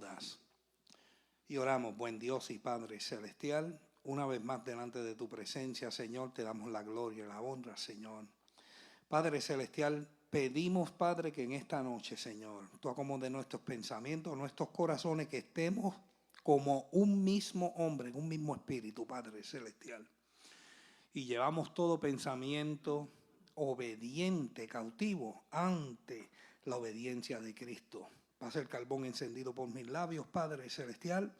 Judas. Y oramos, buen Dios y Padre Celestial, una vez más delante de tu presencia, Señor, te damos la gloria y la honra, Señor. Padre Celestial, pedimos, Padre, que en esta noche, Señor, tú acomodes nuestros pensamientos, nuestros corazones, que estemos como un mismo hombre, un mismo espíritu, Padre Celestial. Y llevamos todo pensamiento obediente, cautivo, ante la obediencia de Cristo. Pasa el carbón encendido por mis labios, Padre Celestial,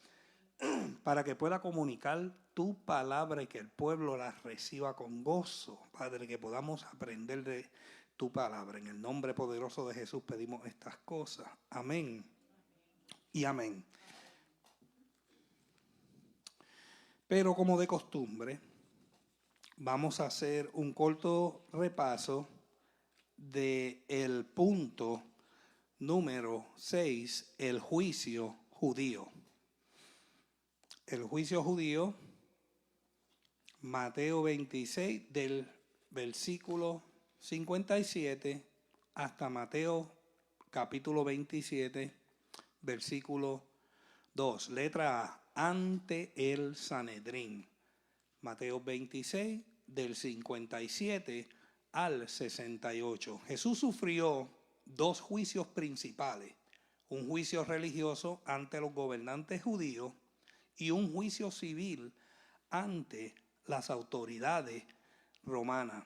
para que pueda comunicar tu palabra y que el pueblo la reciba con gozo. Padre, que podamos aprender de tu palabra. En el nombre poderoso de Jesús pedimos estas cosas. Amén y amén. Pero como de costumbre, vamos a hacer un corto repaso del punto número 6, el juicio judío. El juicio judío, Mateo 26, del versículo 57 hasta Mateo capítulo 27, versículo 2. Letra A, ante el Sanedrín. Mateo 26, del 57 al 68. Jesús sufrió dos juicios principales. Un juicio religioso ante los gobernantes judíos y un juicio civil ante las autoridades romanas.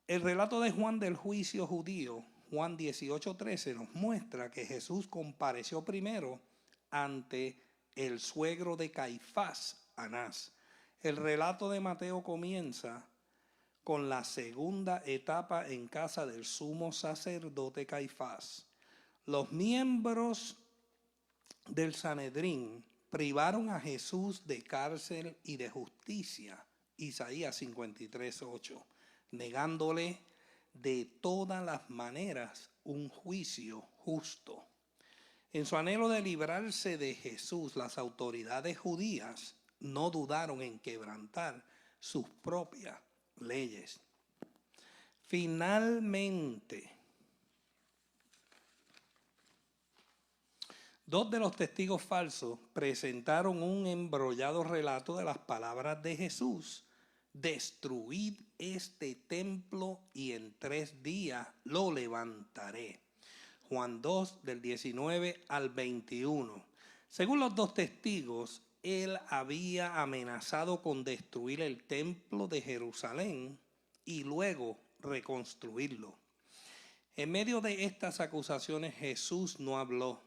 El relato de Juan del juicio judío, Juan 18:13, nos muestra que Jesús compareció primero ante el suegro de Caifás, Anás. El relato de Mateo comienza con la segunda etapa en casa del sumo sacerdote Caifás. Los miembros del Sanedrín privaron a Jesús de cárcel y de justicia, Isaías 53:8, negándole de todas las maneras un juicio justo. En su anhelo de librarse de Jesús, las autoridades judías no dudaron en quebrantar sus propias leyes. Finalmente, dos de los testigos falsos presentaron un embrollado relato de las palabras de Jesús: destruid este templo y en 3 días lo levantaré. Juan 2, del 19 al 21. Según los dos testigos, él había amenazado con destruir el templo de Jerusalén y luego reconstruirlo. En medio de estas acusaciones, Jesús no habló.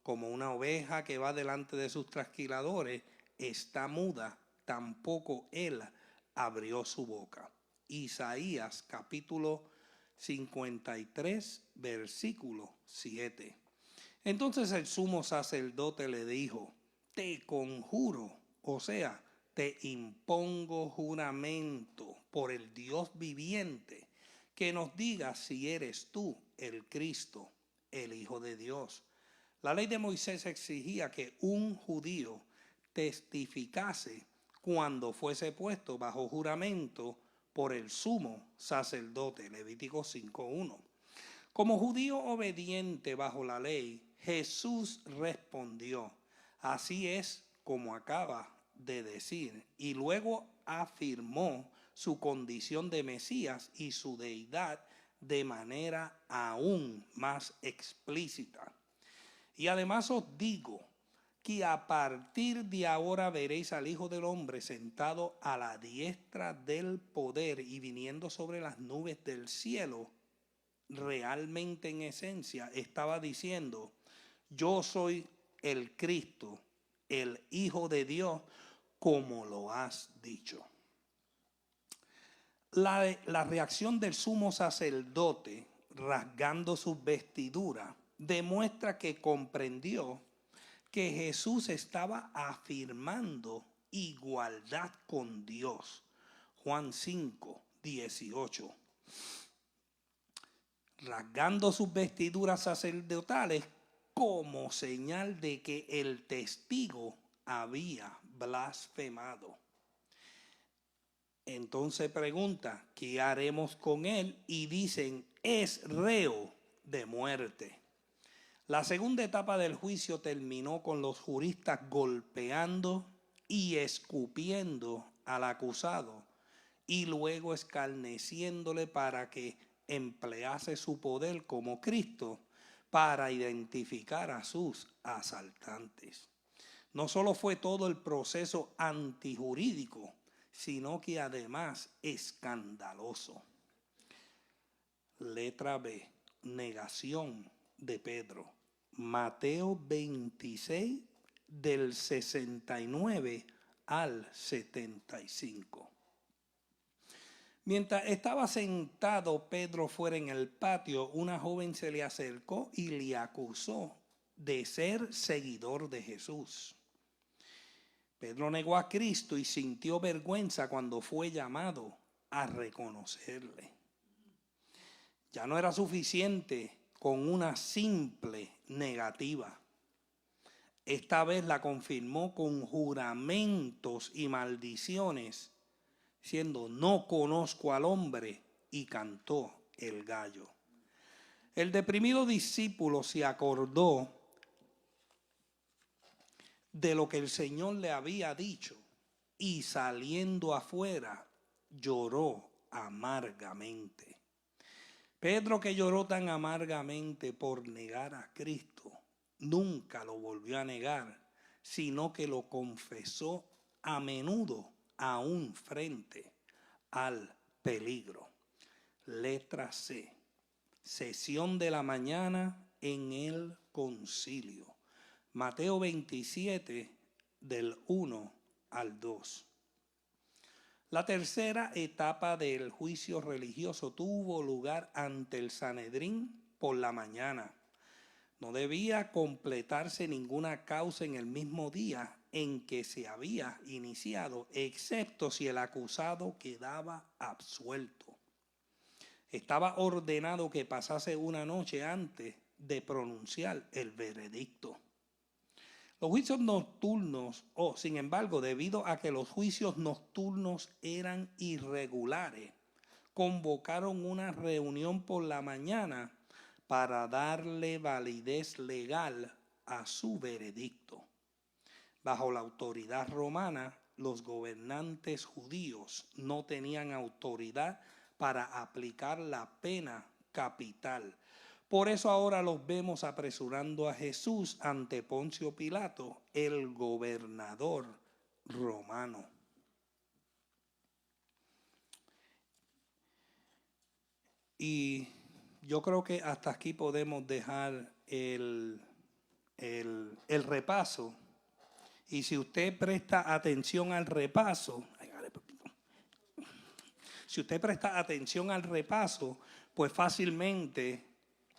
Como una oveja que va delante de sus trasquiladores, está muda, tampoco él abrió su boca. Isaías capítulo 53, versículo 7. Entonces el sumo sacerdote le dijo: te conjuro, o sea, te impongo juramento por el Dios viviente, que nos digas si eres tú el Cristo, el Hijo de Dios. La ley de Moisés exigía que un judío testificase cuando fuese puesto bajo juramento por el sumo sacerdote, Levítico 5:1. Como judío obediente bajo la ley, Jesús respondió: así es como acaba de decir, y luego afirmó su condición de Mesías y su deidad de manera aún más explícita. Y además os digo que a partir de ahora veréis al Hijo del Hombre sentado a la diestra del poder y viniendo sobre las nubes del cielo. Realmente, en esencia, estaba diciendo: yo soy el Cristo, el Hijo de Dios, como lo has dicho. La reacción del sumo sacerdote, rasgando sus vestiduras, demuestra que comprendió que Jesús estaba afirmando igualdad con Dios. Juan 5:18. Rasgando sus vestiduras sacerdotales como señal de que el testigo había blasfemado. Entonces pregunta: ¿qué haremos con él? Y dicen: es reo de muerte. La segunda etapa del juicio terminó con los juristas golpeando y escupiendo al acusado y luego escarneciéndole para que emplease su poder como Cristo para identificar a sus asaltantes. No solo fue todo el proceso antijurídico, sino que además escandaloso. Letra B, negación de Pedro. Mateo 26, del 69 al 75. Mientras estaba sentado Pedro fuera en el patio, una joven se le acercó y le acusó de ser seguidor de Jesús. Pedro negó a Cristo y sintió vergüenza cuando fue llamado a reconocerle. Ya no era suficiente con una simple negativa. Esta vez la confirmó con juramentos y maldiciones, diciendo: no conozco al hombre, y cantó el gallo. El deprimido discípulo se acordó de lo que el Señor le había dicho y saliendo afuera lloró amargamente. Pedro, que lloró tan amargamente por negar a Cristo, nunca lo volvió a negar, sino que lo confesó a menudo, aún frente al peligro. Letra C. Sesión de la mañana en el concilio. Mateo 27, del 1 al 2. La tercera etapa del juicio religioso tuvo lugar ante el Sanedrín por la mañana. No debía completarse ninguna causa en el mismo día en que se había iniciado, excepto si el acusado quedaba absuelto. Estaba ordenado que pasase una noche antes de pronunciar el veredicto. Los juicios nocturnos, sin embargo, debido a que los juicios nocturnos eran irregulares, convocaron una reunión por la mañana para darle validez legal a su veredicto. Bajo la autoridad romana, los gobernantes judíos no tenían autoridad para aplicar la pena capital. Por eso ahora los vemos apresurando a Jesús ante Poncio Pilato, el gobernador romano. Y yo creo que hasta aquí podemos dejar el repaso. Y si usted presta atención al repaso, pues fácilmente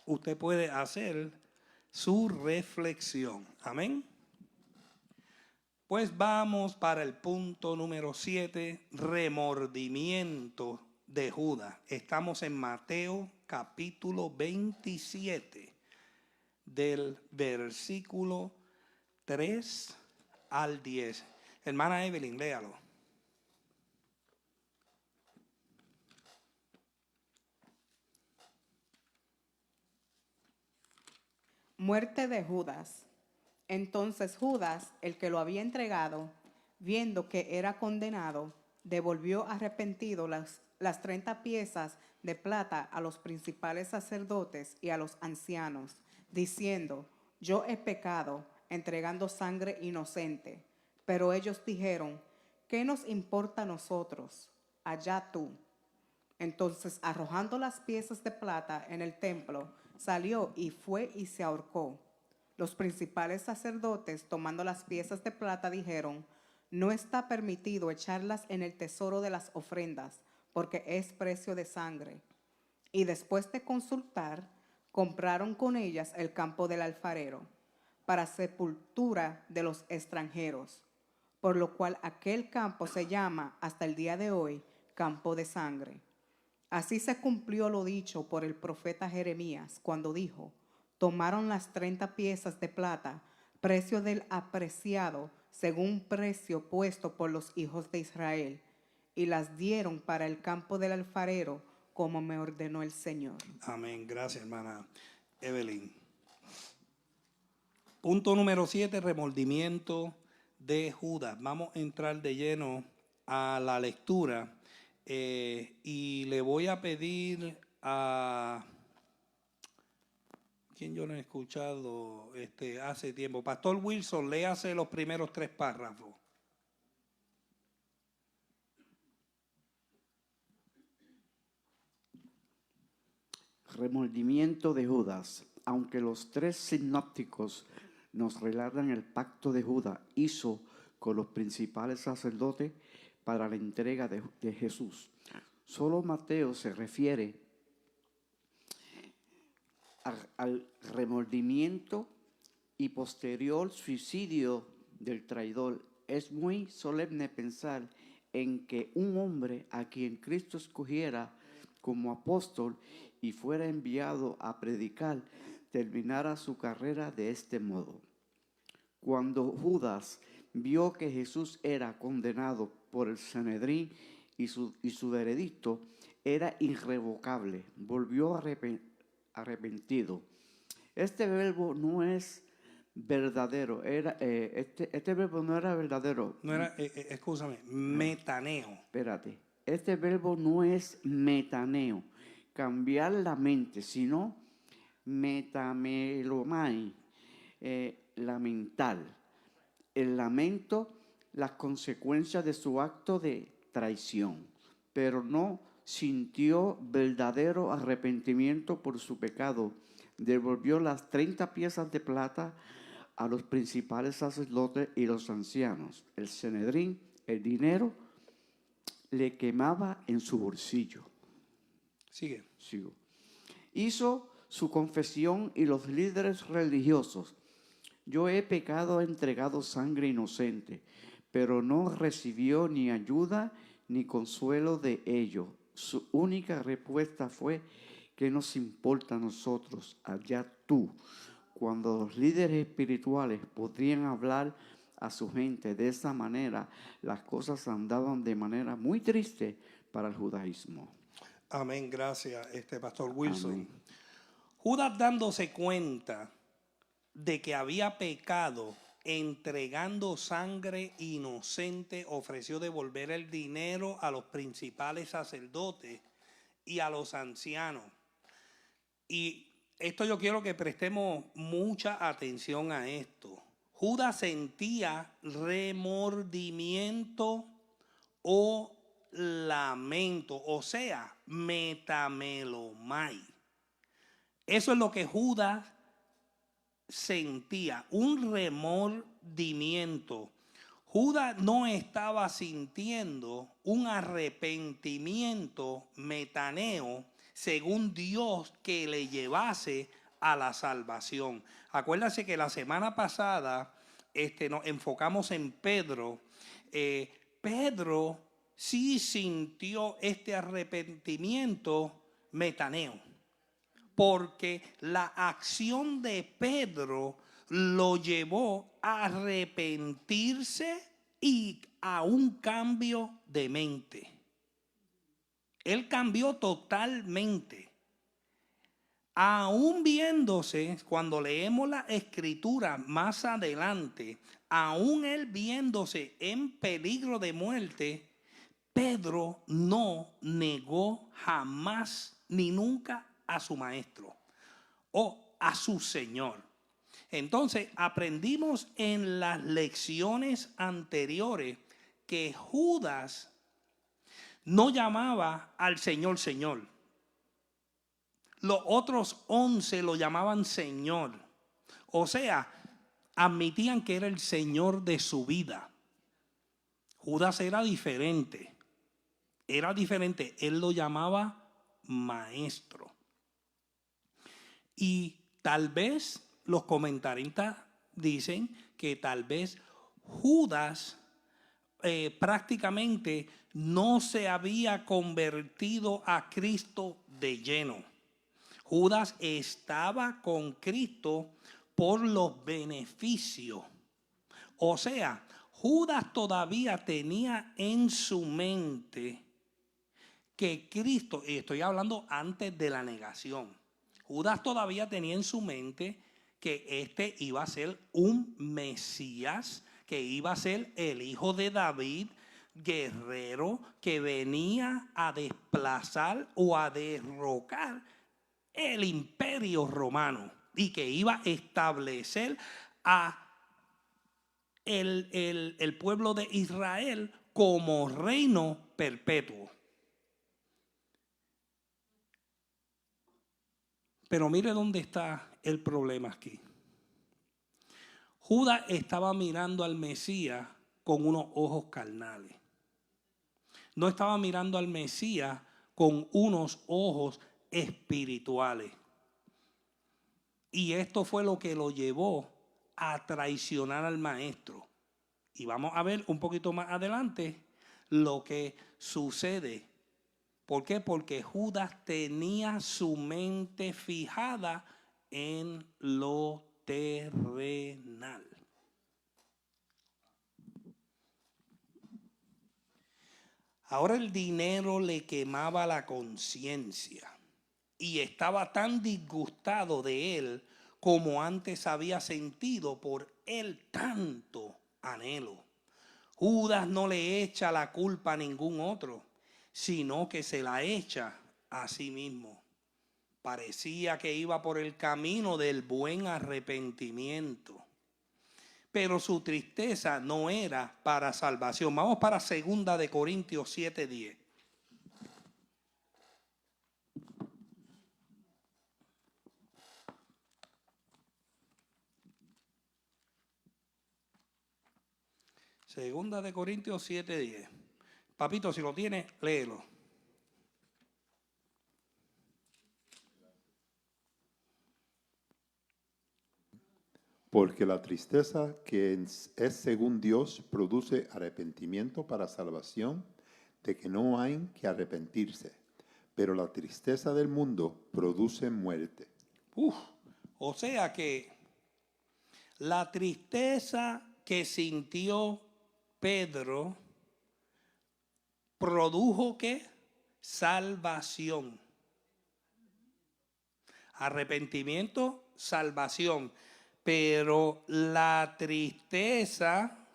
usted puede hacer su reflexión. Amén. Pues vamos para el punto número 7, remordimiento de Judas. Estamos en Mateo capítulo 27, del versículo 3 al 10. Hermana Evelyn, léalo. Muerte de Judas. Entonces Judas, el que lo había entregado, viendo que era condenado, devolvió arrepentido las 30 piezas de plata a los principales sacerdotes y a los ancianos, diciendo: yo he pecado, entregando sangre inocente. Pero ellos dijeron: ¿qué nos importa a nosotros? Allá tú. Entonces, arrojando las piezas de plata en el templo, salió y fue y se ahorcó. Los principales sacerdotes, tomando las piezas de plata, dijeron: no está permitido echarlas en el tesoro de las ofrendas, porque es precio de sangre. Y después de consultar, compraron con ellas el campo del alfarero, para sepultura de los extranjeros, por lo cual aquel campo se llama hasta el día de hoy campo de sangre. Así se cumplió lo dicho por el profeta Jeremías, cuando dijo: tomaron las 30 piezas de plata, precio del apreciado, según precio puesto por los hijos de Israel, y las dieron para el campo del alfarero, como me ordenó el Señor. Amén. Gracias, hermana Evelyn. Punto número 7, remordimiento de Judas. Vamos a entrar de lleno a la lectura y le voy a pedir a... ¿Quién yo no he escuchado hace tiempo? Pastor Wilson, léase los primeros 3 párrafos. Remordimiento de Judas. Aunque los 3 sinópticos nos relatan el pacto de Judas hizo con los principales sacerdotes para la entrega de Jesús, solo Mateo se refiere al remordimiento y posterior suicidio del traidor. Es muy solemne pensar en que un hombre a quien Cristo escogiera como apóstol y fuera enviado a predicar, terminara su carrera de este modo. Cuando Judas vio que Jesús era condenado por el Sanedrín y su veredicto era irrevocable, volvió arrepentido. Este verbo no es verdadero, este verbo no era verdadero. No era, escúchame, metaneo. Espérate, este verbo no es metaneo, cambiar la mente, sino metamelomai, lamentar. El lamento, las consecuencias de su acto de traición, pero no sintió verdadero arrepentimiento por su pecado. Devolvió las 30 piezas de plata a los principales sacerdotes y los ancianos. El Sanedrín, el dinero, le quemaba en su bolsillo. Sigo. Hizo su confesión y los líderes religiosos. Yo he pecado, he entregado sangre inocente, pero no recibió ni ayuda ni consuelo de ello. Su única respuesta fue: ¿qué nos importa a nosotros? Allá tú. Cuando los líderes espirituales podrían hablar a su gente de esa manera, las cosas andaban de manera muy triste para el judaísmo. Amén, gracias, Pastor Wilson. Amén. Judas, dándose cuenta de que había pecado entregando sangre inocente, ofreció devolver el dinero a los principales sacerdotes y a los ancianos. Y esto yo quiero que prestemos mucha atención a esto. Judas sentía remordimiento o lamento, o sea, metamelomai. Eso es lo que Judas sentía, un remordimiento. Judas no estaba sintiendo un arrepentimiento metaneo según Dios que le llevase a la salvación. Acuérdense que la semana pasada nos enfocamos en Pedro. Pedro sí sintió este arrepentimiento metaneo, porque la acción de Pedro lo llevó a arrepentirse y a un cambio de mente. Él cambió totalmente. Aún viéndose, cuando leemos la escritura más adelante, aún él viéndose en peligro de muerte, Pedro no negó jamás ni nunca a su maestro o a su Señor. Entonces aprendimos en las lecciones anteriores que Judas no llamaba al Señor Señor. Los otros 11 lo llamaban Señor. O sea, admitían que era el Señor de su vida. Judas era diferente. Él lo llamaba maestro. Y tal vez los comentaristas dicen que tal vez Judas prácticamente no se había convertido a Cristo de lleno. Judas estaba con Cristo por los beneficios. O sea, Judas todavía tenía en su mente que Cristo, y estoy hablando antes de la negación, Judas todavía tenía en su mente que este iba a ser un Mesías, que iba a ser el hijo de David, guerrero, que venía a desplazar o a derrocar el imperio romano y que iba a establecer a el pueblo de Israel como reino perpetuo. Pero mire dónde está el problema aquí. Judas estaba mirando al Mesías con unos ojos carnales. No estaba mirando al Mesías con unos ojos espirituales. Y esto fue lo que lo llevó a traicionar al maestro. Y vamos a ver un poquito más adelante lo que sucede. ¿Por qué? Porque Judas tenía su mente fijada en lo terrenal. Ahora el dinero le quemaba la conciencia y estaba tan disgustado de él como antes había sentido por él tanto anhelo. Judas no le echa la culpa a ningún otro, sino que se la echa a sí mismo. Parecía que iba por el camino del buen arrepentimiento, pero su tristeza no era para salvación. Vamos para 2 de Corintios 7:10. Segunda de Corintios 7:10. Papito, si lo tienes, léelo. Porque la tristeza que es según Dios produce arrepentimiento para salvación, de que no hay que arrepentirse. Pero la tristeza del mundo produce muerte. O sea que la tristeza que sintió Pedro produjo ¿qué? Salvación. Arrepentimiento, salvación. Pero la tristeza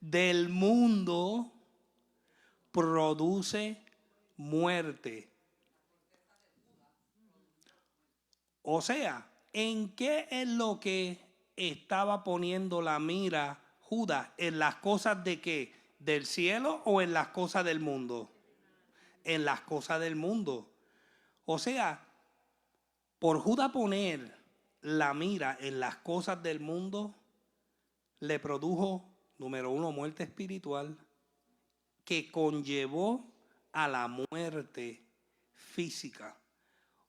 del mundo produce muerte. O sea, ¿en qué es lo que estaba poniendo la mira Judas? ¿En las cosas de qué? ¿Del cielo o en las cosas del mundo? En las cosas del mundo. O sea, por Judas poner la mira en las cosas del mundo, le produjo, número uno, muerte espiritual, que conllevó a la muerte física.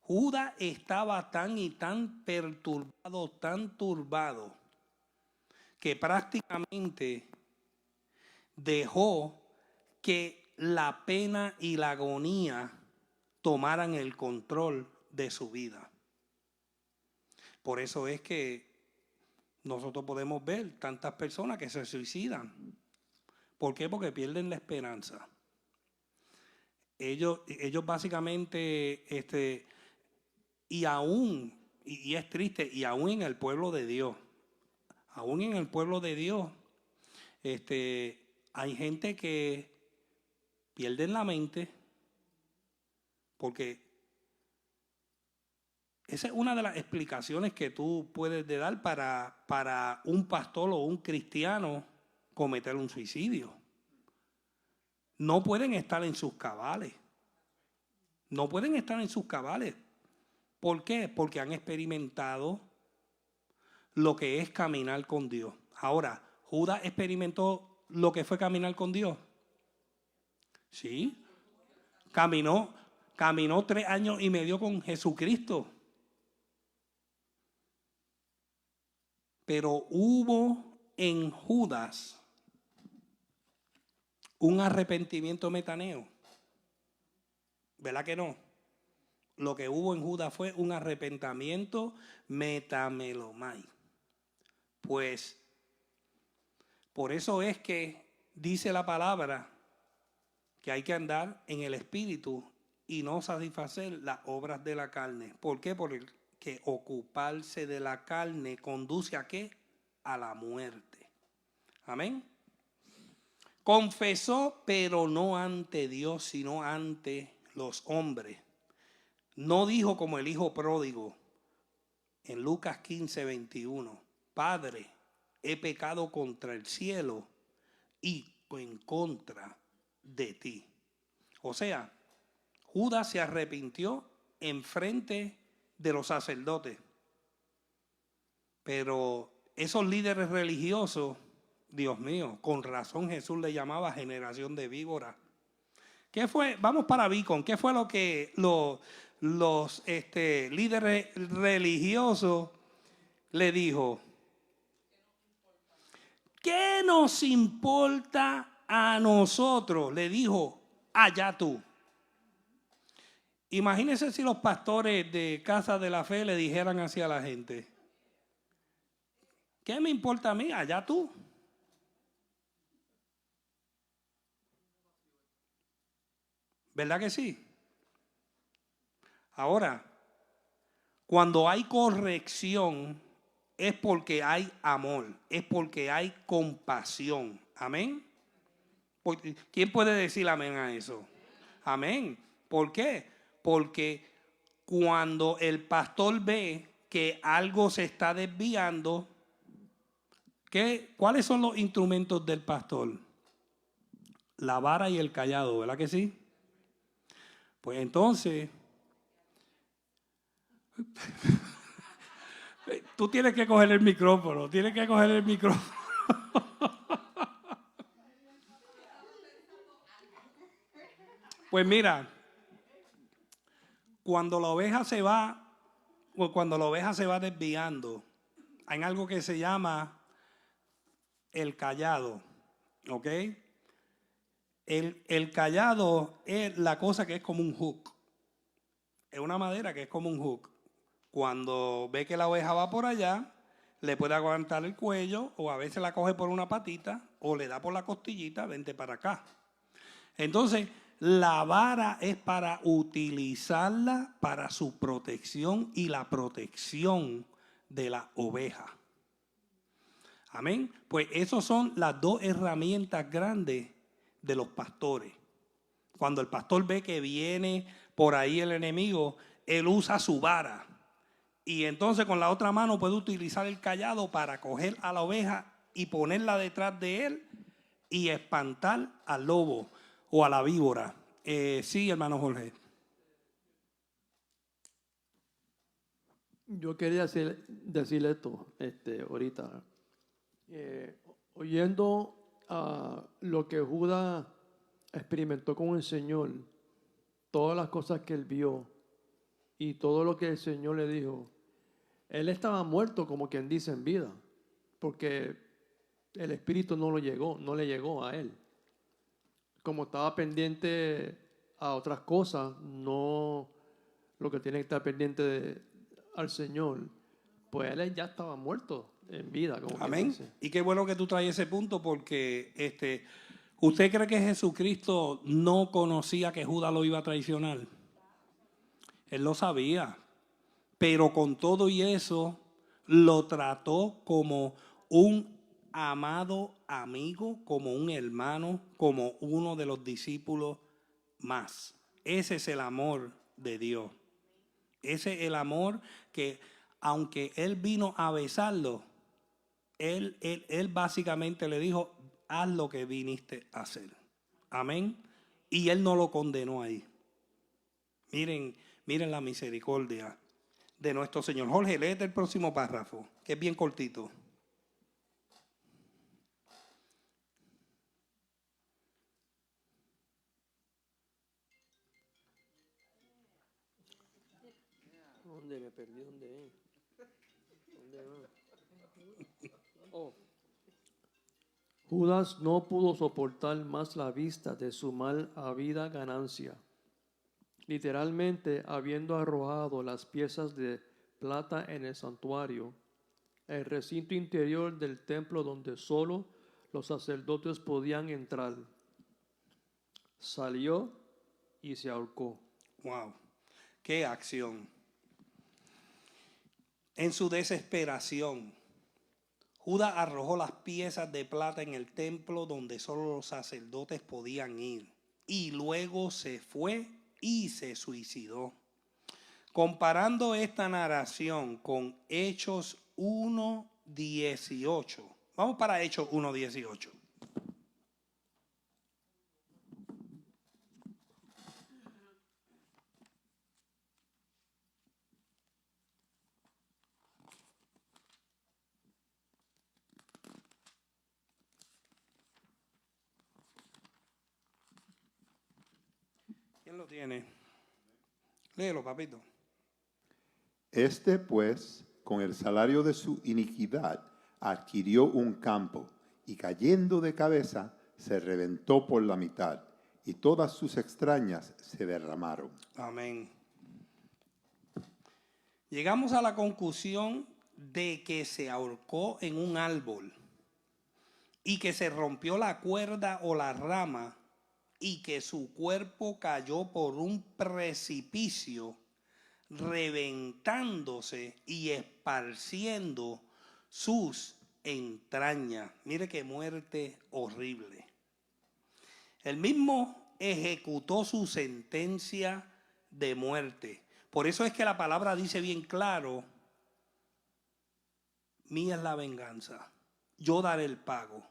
Judas estaba tan y tan perturbado, tan turbado, que prácticamente dejó que la pena y la agonía tomaran el control de su vida. Por eso es que nosotros podemos ver tantas personas que se suicidan. ¿Por qué? Porque pierden la esperanza. Ellos básicamente, y aún, y es triste, y aún en el pueblo de Dios, hay gente que pierden la mente porque esa es una de las explicaciones que tú puedes dar para un pastor o un cristiano cometer un suicidio. No pueden estar en sus cabales. No pueden estar en sus cabales. ¿Por qué? Porque han experimentado lo que es caminar con Dios. Ahora, ¿Judas experimentó lo que fue caminar con Dios? Sí. Caminó 3 años y medio con Jesucristo. Pero hubo en Judas un arrepentimiento metaneo. ¿Verdad que no? Lo que hubo en Judas fue un arrepentimiento metamelomai. Pues por eso es que dice la palabra que hay que andar en el espíritu y no satisfacer las obras de la carne. ¿Por qué? que ocuparse de la carne conduce a ¿qué? A la muerte. Amén. Confesó, pero no ante Dios, sino ante los hombres. No dijo como el hijo pródigo en Lucas 15:21, Padre, he pecado contra el cielo y en contra de ti. O sea, Judas se arrepintió en frente de los sacerdotes. Pero esos líderes religiosos, Dios mío, con razón Jesús le llamaba generación de víboras. ¿Qué fue? Vamos para Beacon. ¿Qué fue lo que los líderes religiosos le dijo? ¿Qué nos importa a nosotros? Le dijo, allá tú. Imagínense si los pastores de Casa de la Fe le dijeran así a la gente. ¿Qué me importa a mí? Allá tú. ¿Verdad que sí? Ahora, cuando hay corrección, es porque hay amor, es porque hay compasión. Amén. ¿Quién puede decir amén a eso? Amén. ¿Por qué? Porque cuando el pastor ve que algo se está desviando, ¿cuáles son los instrumentos del pastor? La vara y el callado, ¿verdad que sí? Pues entonces, tú tienes que coger el micrófono, Pues mira, cuando la oveja se va desviando, hay algo que se llama el callado, ¿ok? El callado es la cosa que es como un hook. Es una madera que es como un hook. Cuando ve que la oveja va por allá, le puede aguantar el cuello o a veces la coge por una patita o le da por la costillita, vente para acá. Entonces, la vara es para utilizarla para su protección y la protección de la oveja. Amén. Pues esas son las dos herramientas grandes de los pastores. Cuando el pastor ve que viene por ahí el enemigo, él usa su vara. Y entonces con la otra mano puede utilizar el callado para coger a la oveja y ponerla detrás de él y espantar al lobo o a la víbora. Sí, hermano Jorge. Yo quería decirle esto ahorita. Oyendo lo que Judas experimentó con el Señor, todas las cosas que él vio y todo lo que el Señor le dijo, él estaba muerto, como quien dice, en vida, porque el Espíritu no le llegó a él. Como estaba pendiente a otras cosas, no lo que tiene que estar pendiente al Señor, pues él ya estaba muerto en vida. Como amén. Y qué bueno que tú traes ese punto porque ¿usted cree que Jesucristo no conocía que Judas lo iba a traicionar? Él lo sabía, pero con todo y eso lo trató como un amado amigo, como un hermano, como uno de los discípulos más. Ese es el amor de Dios. Ese es el amor que, aunque él vino a besarlo, él básicamente le dijo, haz lo que viniste a hacer. Amén. Y él no lo condenó ahí. Miren la misericordia de nuestro Señor. Jorge, léete el próximo párrafo, que es bien cortito. ¿Dónde me perdí? ¿Dónde es? ¿Dónde va? Oh. Judas no pudo soportar más la vista de su mal habida ganancia. Literalmente, habiendo arrojado las piezas de plata en el santuario, el recinto interior del templo donde solo los sacerdotes podían entrar, salió y se ahorcó. Wow, qué acción. En su desesperación, Judas arrojó las piezas de plata en el templo donde solo los sacerdotes podían ir. Y luego se fue y se suicidó. Comparando esta narración con Hechos 1:18. Vamos para Hechos 1:18. ¿Quién lo tiene? Léelo, papito. Este, pues, con el salario de su iniquidad, adquirió un campo y cayendo de cabeza, se reventó por la mitad y todas sus extrañas se derramaron. Amén. Llegamos a la conclusión de que se ahorcó en un árbol y que se rompió la cuerda o la rama y que su cuerpo cayó por un precipicio, reventándose y esparciendo sus entrañas. Mire qué muerte horrible. Él mismo ejecutó su sentencia de muerte. Por eso es que la palabra dice bien claro: mía es la venganza, yo daré el pago.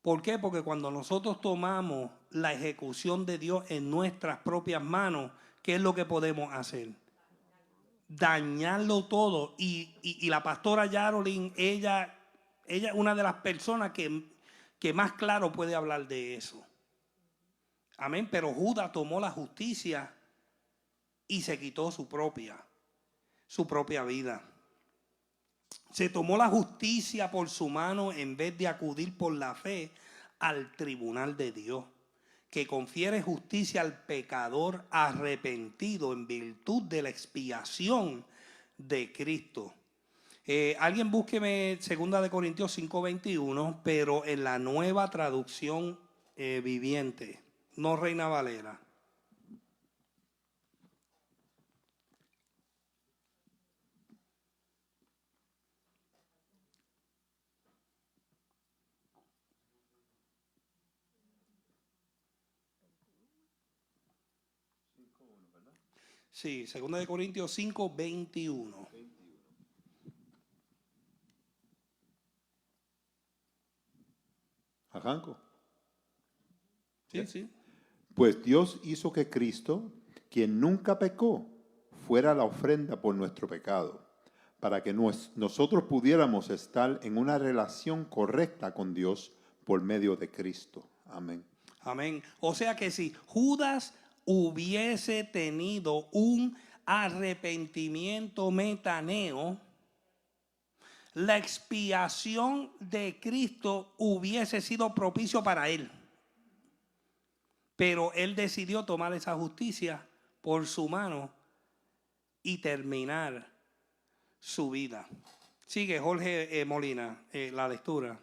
¿Por qué? Porque cuando nosotros tomamos la ejecución de Dios en nuestras propias manos, ¿qué es lo que podemos hacer? Dañarlo todo. Y la pastora Yarolin, ella es una de las personas que más claro puede hablar de eso. Amén. Pero Judas tomó la justicia y se quitó su propia vida. Se tomó la justicia por su mano en vez de acudir por la fe al tribunal de Dios, que confiere justicia al pecador arrepentido en virtud de la expiación de Cristo. Alguien búsqueme 2 Corintios 5:21, pero en la nueva traducción viviente, no Reina Valera. Sí, 2 Corintios 5:21. ¿Arranco? Sí. Pues Dios hizo que Cristo, quien nunca pecó, fuera la ofrenda por nuestro pecado, para que nosotros pudiéramos estar en una relación correcta con Dios por medio de Cristo. Amén. Amén. O sea que si Judas hubiese tenido un arrepentimiento metaneo, la expiación de Cristo hubiese sido propicio para él. Pero él decidió tomar esa justicia por su mano y terminar su vida. Sigue Jorge Molina, la lectura.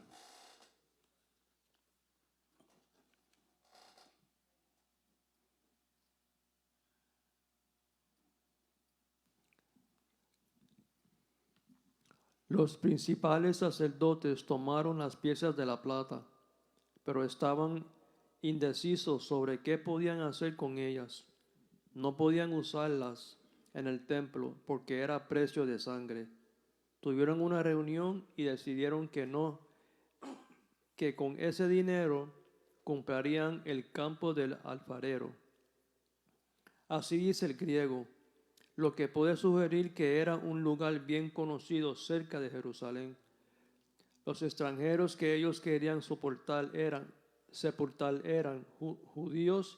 Los principales sacerdotes tomaron las piezas de la plata, pero estaban indecisos sobre qué podían hacer con ellas. No podían usarlas en el templo porque era precio de sangre. Tuvieron una reunión y decidieron que con ese dinero comprarían el campo del alfarero. Así dice el griego, lo que puede sugerir que era un lugar bien conocido cerca de Jerusalén. Los extranjeros que ellos querían sepultar eran judíos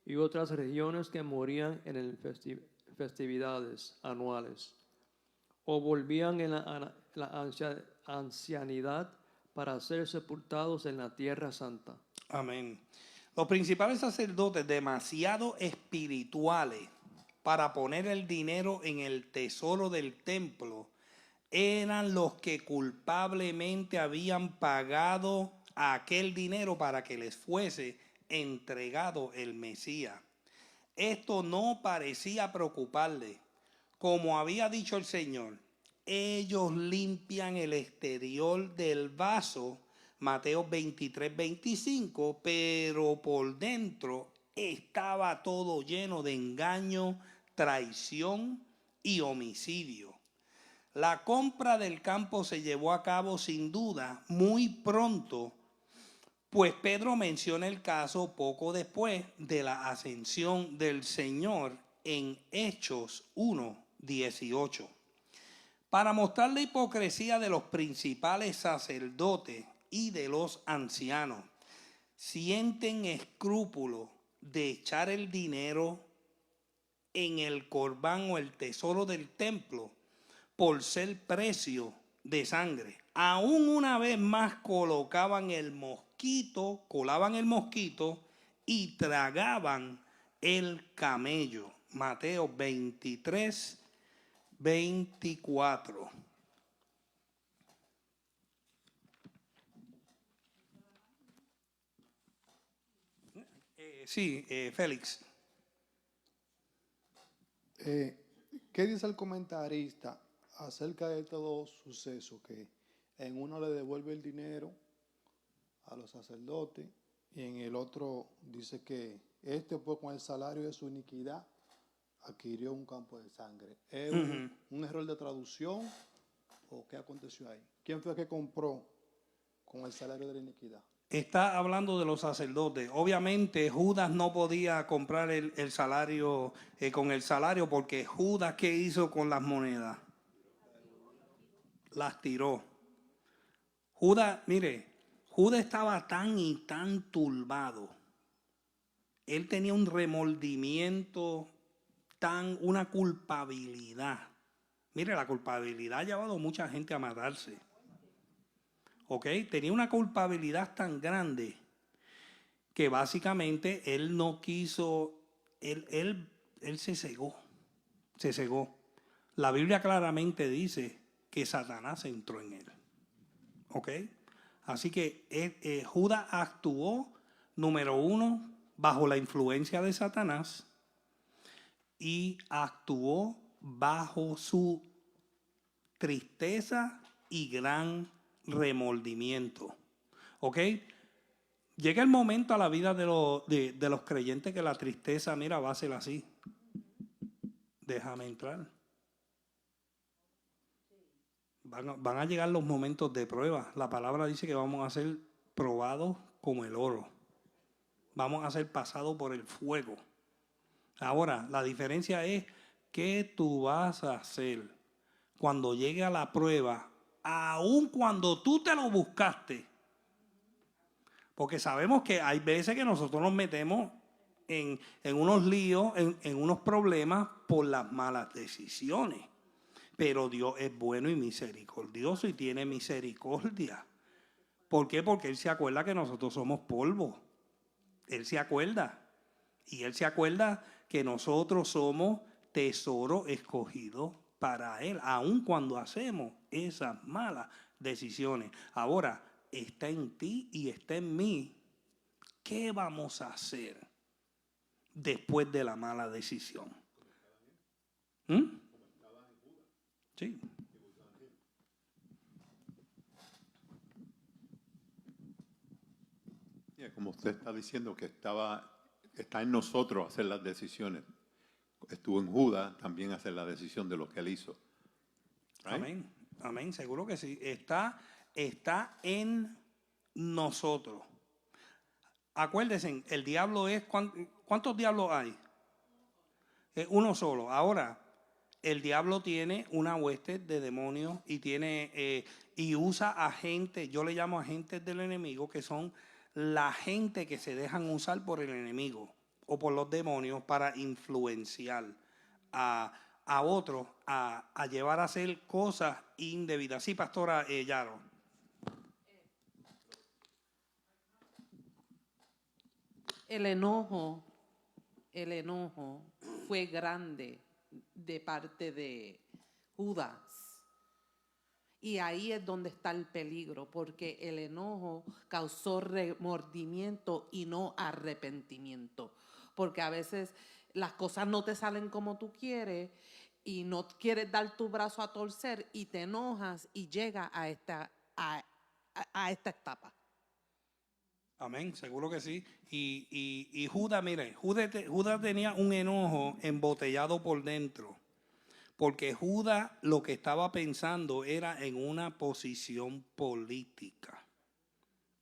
y otras regiones que morían en festividades anuales o volvían en la ancianidad para ser sepultados en la tierra santa. Amén. Los principales sacerdotes, demasiado espirituales para poner el dinero en el tesoro del templo, eran los que culpablemente habían pagado aquel dinero para que les fuese entregado el Mesías. Esto no parecía preocuparle. Como había dicho el Señor, ellos limpian el exterior del vaso, Mateo 23, 25, pero por dentro estaba todo lleno de engaño, traición y homicidio. La compra del campo se llevó a cabo sin duda muy pronto, pues Pedro menciona el caso poco después de la ascensión del Señor en Hechos 1:18. Para mostrar la hipocresía de los principales sacerdotes y de los ancianos, sienten escrúpulo de echar el dinero en el corbán o el tesoro del templo por ser precio de sangre. Aún una vez más colaban el mosquito y tragaban el camello. Mateo 23, 24. Sí, Félix. ¿Qué dice el comentarista acerca de todo suceso? Que en uno le devuelve el dinero a los sacerdotes y en el otro dice que pues con el salario de su iniquidad adquirió un campo de sangre. ¿Es un error de traducción o qué aconteció ahí? ¿Quién fue que compró con el salario de la iniquidad? Está hablando de los sacerdotes. Obviamente Judas no podía comprar el salario con el salario, porque Judas, ¿qué hizo con las monedas? Las tiró. Judas, mire, Judas estaba tan y tan turbado. Él tenía un remordimiento, una culpabilidad. Mire, la culpabilidad ha llevado a mucha gente a matarse. ¿Ok? Tenía una culpabilidad tan grande que básicamente él no quiso, él se cegó. Se cegó. La Biblia claramente dice que Satanás entró en él. ¿Ok? Así que Judas actuó, número uno, bajo la influencia de Satanás y actuó bajo su tristeza y gran remordimiento. ¿Ok? Llega el momento a la vida de los creyentes que la tristeza, mira, va a ser así. Déjame entrar. Van a llegar los momentos de prueba. La palabra dice que vamos a ser probados como el oro. Vamos a ser pasados por el fuego. Ahora, la diferencia es qué tú vas a hacer cuando llegue a la prueba, aun cuando tú te lo buscaste. Porque sabemos que hay veces que nosotros nos metemos en unos líos, en unos problemas por las malas decisiones. Pero Dios es bueno y misericordioso y tiene misericordia. ¿Por qué? Porque Él se acuerda que nosotros somos polvo. Él se acuerda. Y Él se acuerda que nosotros somos tesoro escogido para Él, aun cuando hacemos esas malas decisiones. Ahora, está en ti y está en mí. ¿Qué vamos a hacer después de la mala decisión? Sí. Como usted está diciendo que está en nosotros hacer las decisiones. Estuvo en Judas también hacer la decisión de lo que él hizo. Right? Amén. Amén, seguro que sí. Está en nosotros. Acuérdense, el diablo es... ¿Cuántos diablos hay? Uno solo. Ahora, el diablo tiene una hueste de demonios y usa agentes, yo le llamo agentes del enemigo, que son la gente que se dejan usar por el enemigo o por los demonios para influenciar a otros a llevar a hacer cosas indebidas. Sí, pastora Yaro. El enojo fue grande de parte de Judas. Y ahí es donde está el peligro, porque el enojo causó remordimiento y no arrepentimiento. Porque a veces las cosas no te salen como tú quieres y no quieres dar tu brazo a torcer y te enojas y llega a esta etapa. Amén, seguro que sí. Y Judas, mire, Judas tenía un enojo embotellado por dentro, porque Judas lo que estaba pensando era en una posición política,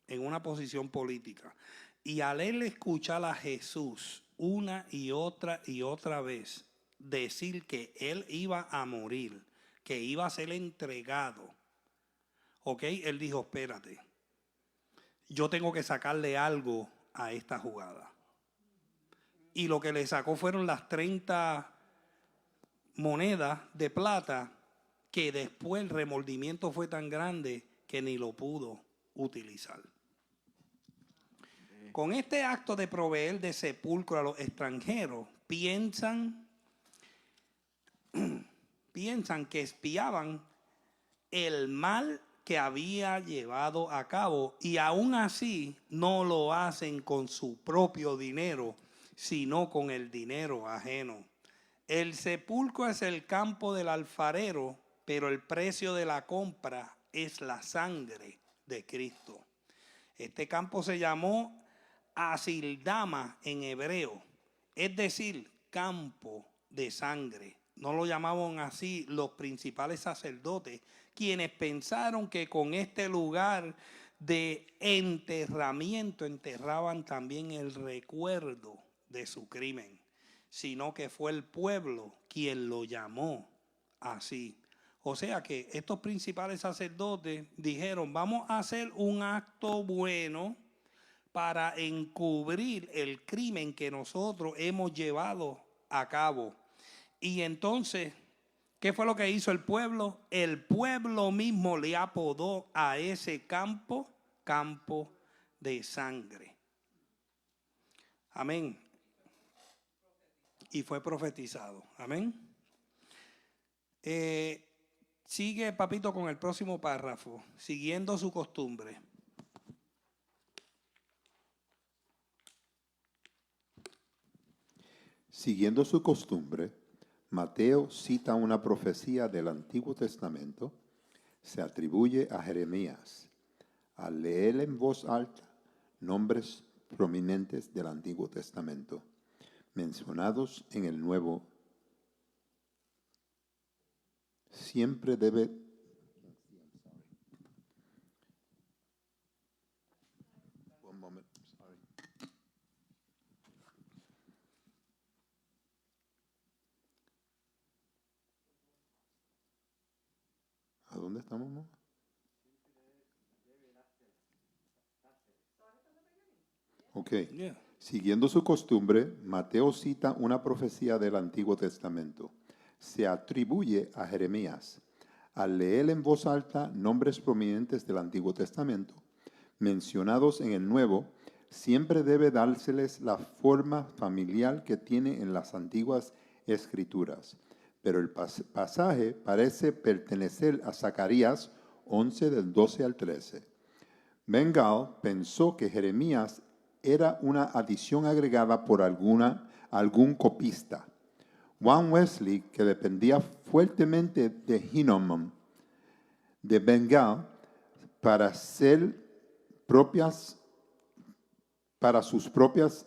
en una posición política. Y al él escuchar a Jesús una y otra vez decir que él iba a morir, que iba a ser entregado, ¿ok? Él dijo, espérate, yo tengo que sacarle algo a esta jugada. Y lo que le sacó fueron las 30 monedas de plata, que después el remordimiento fue tan grande que ni lo pudo utilizar. Con este acto de proveer de sepulcro a los extranjeros, piensan que espiaban el mal que había llevado a cabo, y aún así no lo hacen con su propio dinero, sino con el dinero ajeno. El sepulcro es el campo del alfarero, pero el precio de la compra es la sangre de Cristo. Este campo se llamó Asildama en hebreo, es decir, campo de sangre. No lo llamaban así los principales sacerdotes, quienes pensaron que con este lugar de enterramiento enterraban también el recuerdo de su crimen, sino que fue el pueblo quien lo llamó así. O sea que estos principales sacerdotes dijeron, vamos a hacer un acto bueno para encubrir el crimen que nosotros hemos llevado a cabo. Y entonces, ¿qué fue lo que hizo el pueblo? El pueblo mismo le apodó a ese campo, campo de sangre. Amén. Y fue profetizado. Amén. Sigue, papito, con el próximo párrafo. Siguiendo su costumbre. Siguiendo su costumbre, Mateo cita una profecía del Antiguo Testamento, se atribuye a Jeremías. Al leer en voz alta nombres prominentes del Antiguo Testamento, mencionados en el Nuevo, siempre debe ¿A dónde estamos, mamá? Ok. Yeah. Siguiendo su costumbre, Mateo cita una profecía del Antiguo Testamento. Se atribuye a Jeremías. Al leer en voz alta nombres prominentes del Antiguo Testamento, mencionados en el Nuevo, siempre debe dárseles la forma familiar que tiene en las antiguas Escrituras. Pero el pasaje parece pertenecer a Zacarías 11 del 12 al 13. Bengal pensó que Jeremías era una adición agregada por algún copista. Juan Wesley, que dependía fuertemente de Hinoman, de Bengal, para sus propias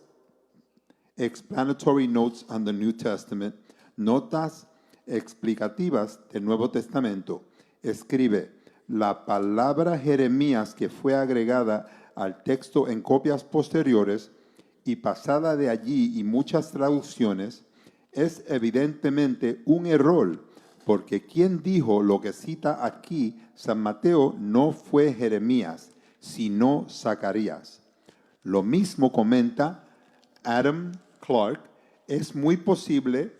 explanatory notes on the New Testament, notas explicativas del Nuevo Testamento, escribe: la palabra Jeremías, que fue agregada al texto en copias posteriores y pasada de allí y muchas traducciones, es evidentemente un error, porque quien dijo lo que cita aquí San Mateo no fue Jeremías, sino Zacarías. Lo mismo comenta Adam Clark: es muy posible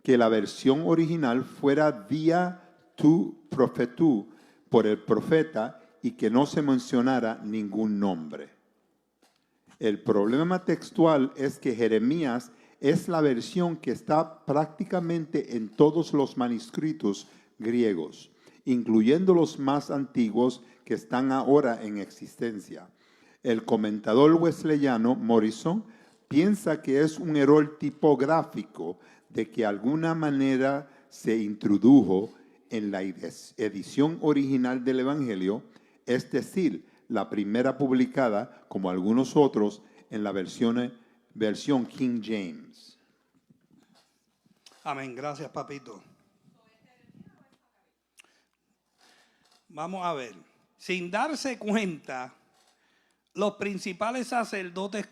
que la versión original fuera vía tu profetú, por el profeta, y que no se mencionara ningún nombre. El problema textual es que Jeremías es la versión que está prácticamente en todos los manuscritos griegos, incluyendo los más antiguos que están ahora en existencia. El comentador wesleyano Morrison piensa que es un error tipográfico de que alguna manera se introdujo en la edición original del Evangelio, es decir, la primera publicada, como algunos otros, en la versión King James. Amén. Gracias, papito. Vamos a ver. Sin darse cuenta, los principales sacerdotes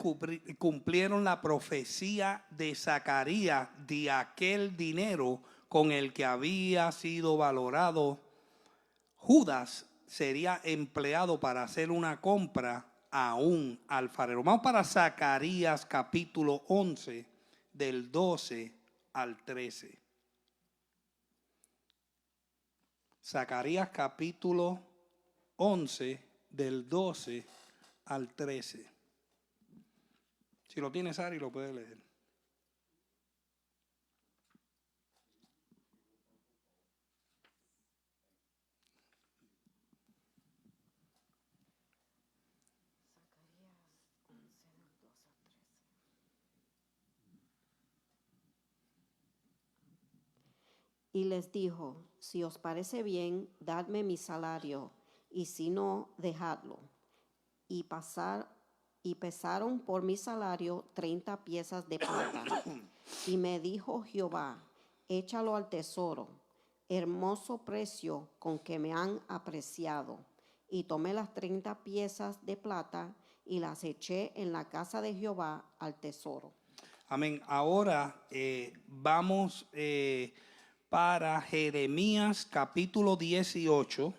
cumplieron la profecía de Zacarías de aquel dinero con el que había sido valorado. Judas sería empleado para hacer una compra a un alfarero. Vamos para Zacarías capítulo 11, del 12 al 13. Zacarías capítulo 11, del 12 al 13. Si lo tienes, Ari, lo puedes leer. Y les dijo, si os parece bien, dadme mi salario, y si no, dejadlo. Y pesaron por mi salario 30 piezas de plata. Y me dijo Jehová, échalo al tesoro, hermoso precio con que me han apreciado. Y tomé las 30 piezas de plata y las eché en la casa de Jehová al tesoro. Amén. Ahora vamos para Jeremías capítulo 18.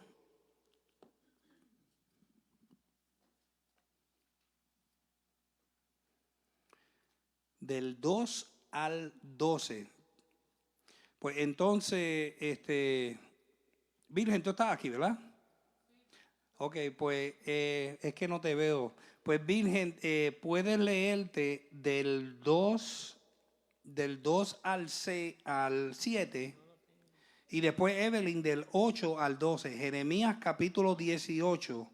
Del 2 al 12. Pues entonces, Virgen, tú estás aquí, ¿verdad? Ok, pues es que no te veo. Pues Virgen, puedes leerte del 2 al 7 y después Evelyn del 8 al 12. Jeremías capítulo 18.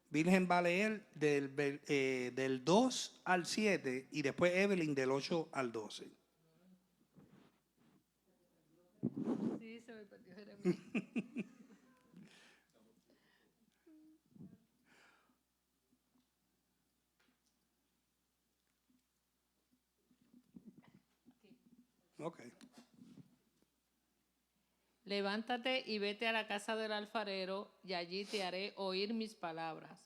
Virgen va a leer del 2 al 7 y después Evelyn del 8 al 12. Sí, se me perdió Jeremías. Ok. Levántate y vete a la casa del alfarero, y allí te haré oír mis palabras.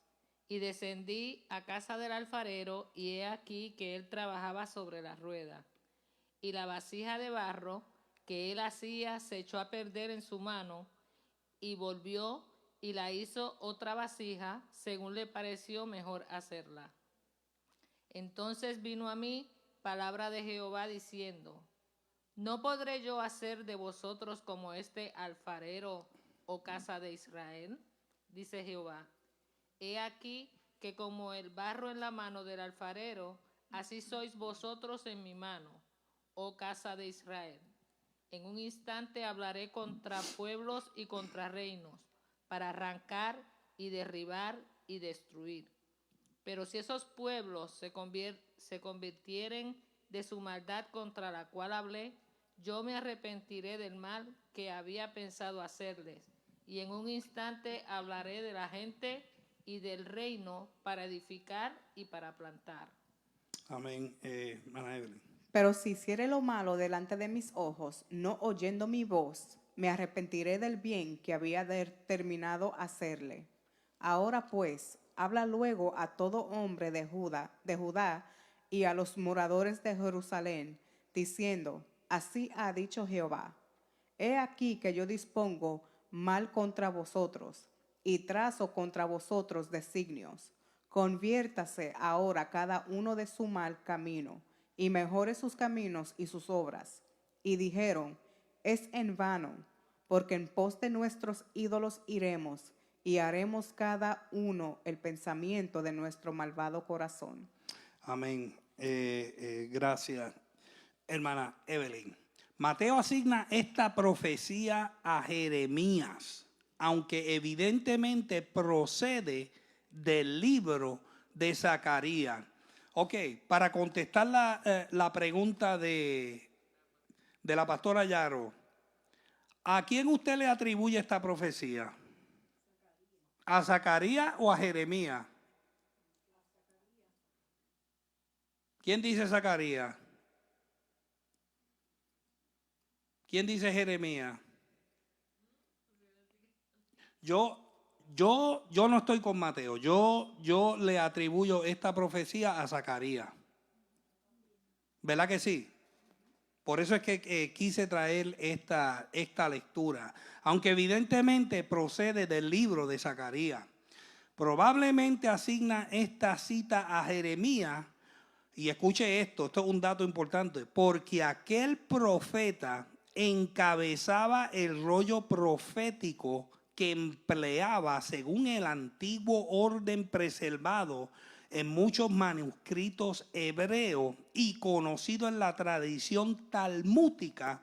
Y descendí a casa del alfarero, y he aquí que él trabajaba sobre la rueda. Y la vasija de barro que él hacía se echó a perder en su mano, y volvió y la hizo otra vasija, según le pareció mejor hacerla. Entonces vino a mí palabra de Jehová diciendo, ¿no podré yo hacer de vosotros como este alfarero, oh casa de Israel? Dice Jehová. He aquí que como el barro en la mano del alfarero, así sois vosotros en mi mano, oh casa de Israel. En un instante hablaré contra pueblos y contra reinos, para arrancar y derribar y destruir. Pero si esos pueblos se convirtieren de su maldad contra la cual hablé, yo me arrepentiré del mal que había pensado hacerles, y en un instante hablaré de la gente y del reino para edificar y para plantar. Amén. Hermana Evelyn. Pero si hiciere lo malo delante de mis ojos, no oyendo mi voz, me arrepentiré del bien que había determinado hacerle. Ahora pues, habla luego a todo hombre de Judá y a los moradores de Jerusalén, diciendo, así ha dicho Jehová, he aquí que yo dispongo mal contra vosotros y trazo contra vosotros designios. Conviértase ahora cada uno de su mal camino y mejore sus caminos y sus obras. Y dijeron, es en vano, porque en pos de nuestros ídolos iremos y haremos cada uno el pensamiento de nuestro malvado corazón. Amén. Gracias, hermana Evelyn. Mateo asigna esta profecía a Jeremías, aunque evidentemente procede del libro de Zacarías. Ok, para contestar la pregunta de la pastora Yaro, ¿A quién usted le atribuye esta profecía? ¿A Zacarías o a Jeremías? ¿Quién dice Zacarías? ¿Quién dice Jeremías? Yo no estoy con Mateo. Yo le atribuyo esta profecía a Zacarías. ¿Verdad que sí? Por eso es que quise traer esta lectura. Aunque evidentemente procede del libro de Zacarías. Probablemente asigna esta cita a Jeremías. Y escuche esto es un dato importante. Porque aquel profeta encabezaba el rollo profético que empleaba según el antiguo orden preservado en muchos manuscritos hebreos y conocido en la tradición talmúdica,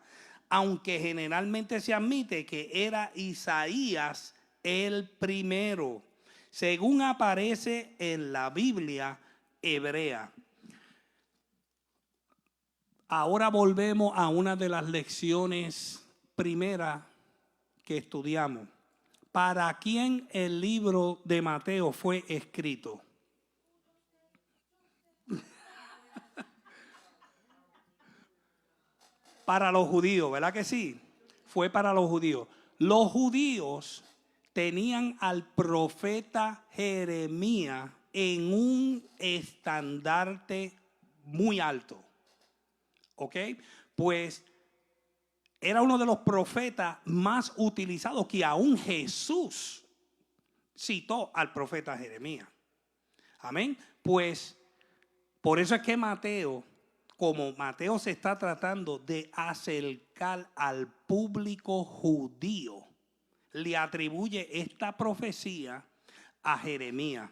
aunque generalmente se admite que era Isaías el primero, según aparece en la Biblia hebrea. Ahora volvemos a una de las lecciones primeras que estudiamos. ¿Para quién el libro de Mateo fue escrito? Para los judíos, ¿verdad que sí? Fue para los judíos. Los judíos tenían al profeta Jeremías en un estandarte muy alto. ¿Ok? Pues era uno de los profetas más utilizados, que aún Jesús citó al profeta Jeremías. Amén. Pues por eso es que Mateo, como Mateo se está tratando de acercar al público judío, le atribuye esta profecía a Jeremías.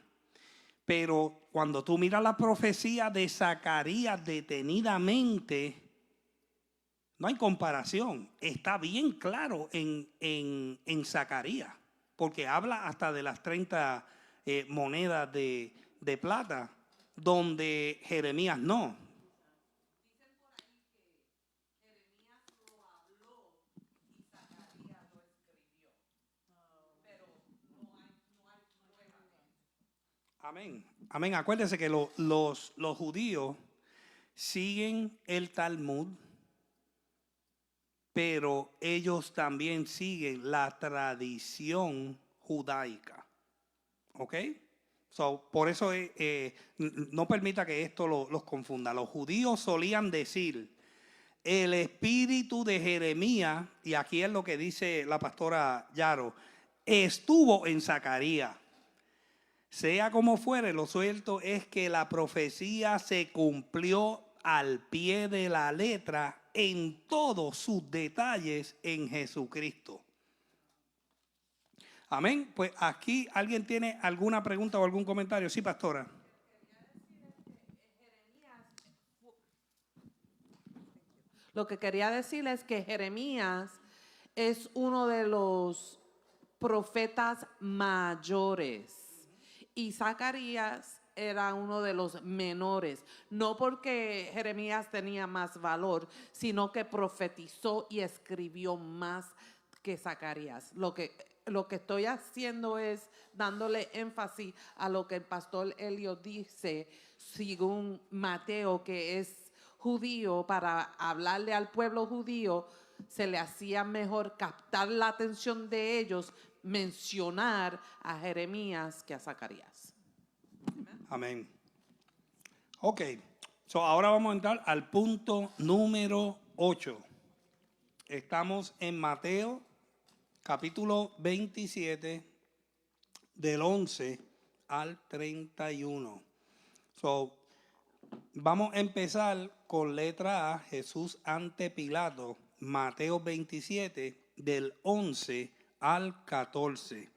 Pero cuando tú miras la profecía de Zacarías detenidamente, no hay comparación. Está bien claro en Zacarías, porque habla hasta de las 30 monedas de plata, donde Jeremías no. Dicen por ahí que Jeremías lo habló y Zacarías lo escribió. Pero no hay prueba de eso. Amén. Amén. Acuérdense que los judíos siguen el Talmud, pero ellos también siguen la tradición judaica. ¿Ok? Por eso no permita que esto los confunda. Los judíos solían decir, el espíritu de Jeremías, y aquí es lo que dice la pastora Yaro, estuvo en Zacarías. Sea como fuere, lo cierto es que la profecía se cumplió al pie de la letra en todos sus detalles en Jesucristo. Amén. Pues aquí, ¿alguien tiene alguna pregunta o algún comentario? Sí, pastora. Lo que quería decir es que Jeremías es uno de los profetas mayores y Zacarías era uno de los menores, no porque Jeremías tenía más valor, sino que profetizó y escribió más que Zacarías. Lo que estoy haciendo es dándole énfasis a lo que el pastor Elio dice, según Mateo, que es judío, para hablarle al pueblo judío, se le hacía mejor captar la atención de ellos, mencionar a Jeremías que a Zacarías. Amén. Ok, ahora vamos a entrar al punto número 8. Estamos en Mateo, capítulo 27, del 11 al 31. Vamos a empezar con letra A, Jesús ante Pilato, Mateo 27, del 11 al 14.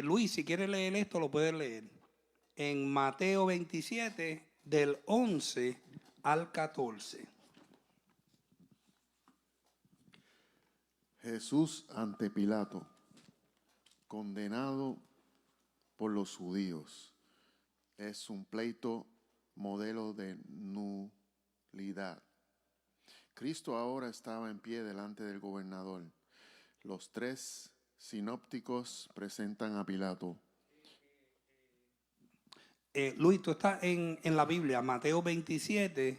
Luis, si quieres leer esto, lo puedes leer. En Mateo 27, del 11 al 14. Jesús ante Pilato, condenado por los judíos. Es un pleito modelo de nulidad. Cristo ahora estaba en pie delante del gobernador. Los tres sinópticos presentan a Pilato. Luis, tú estás en la Biblia, Mateo 27,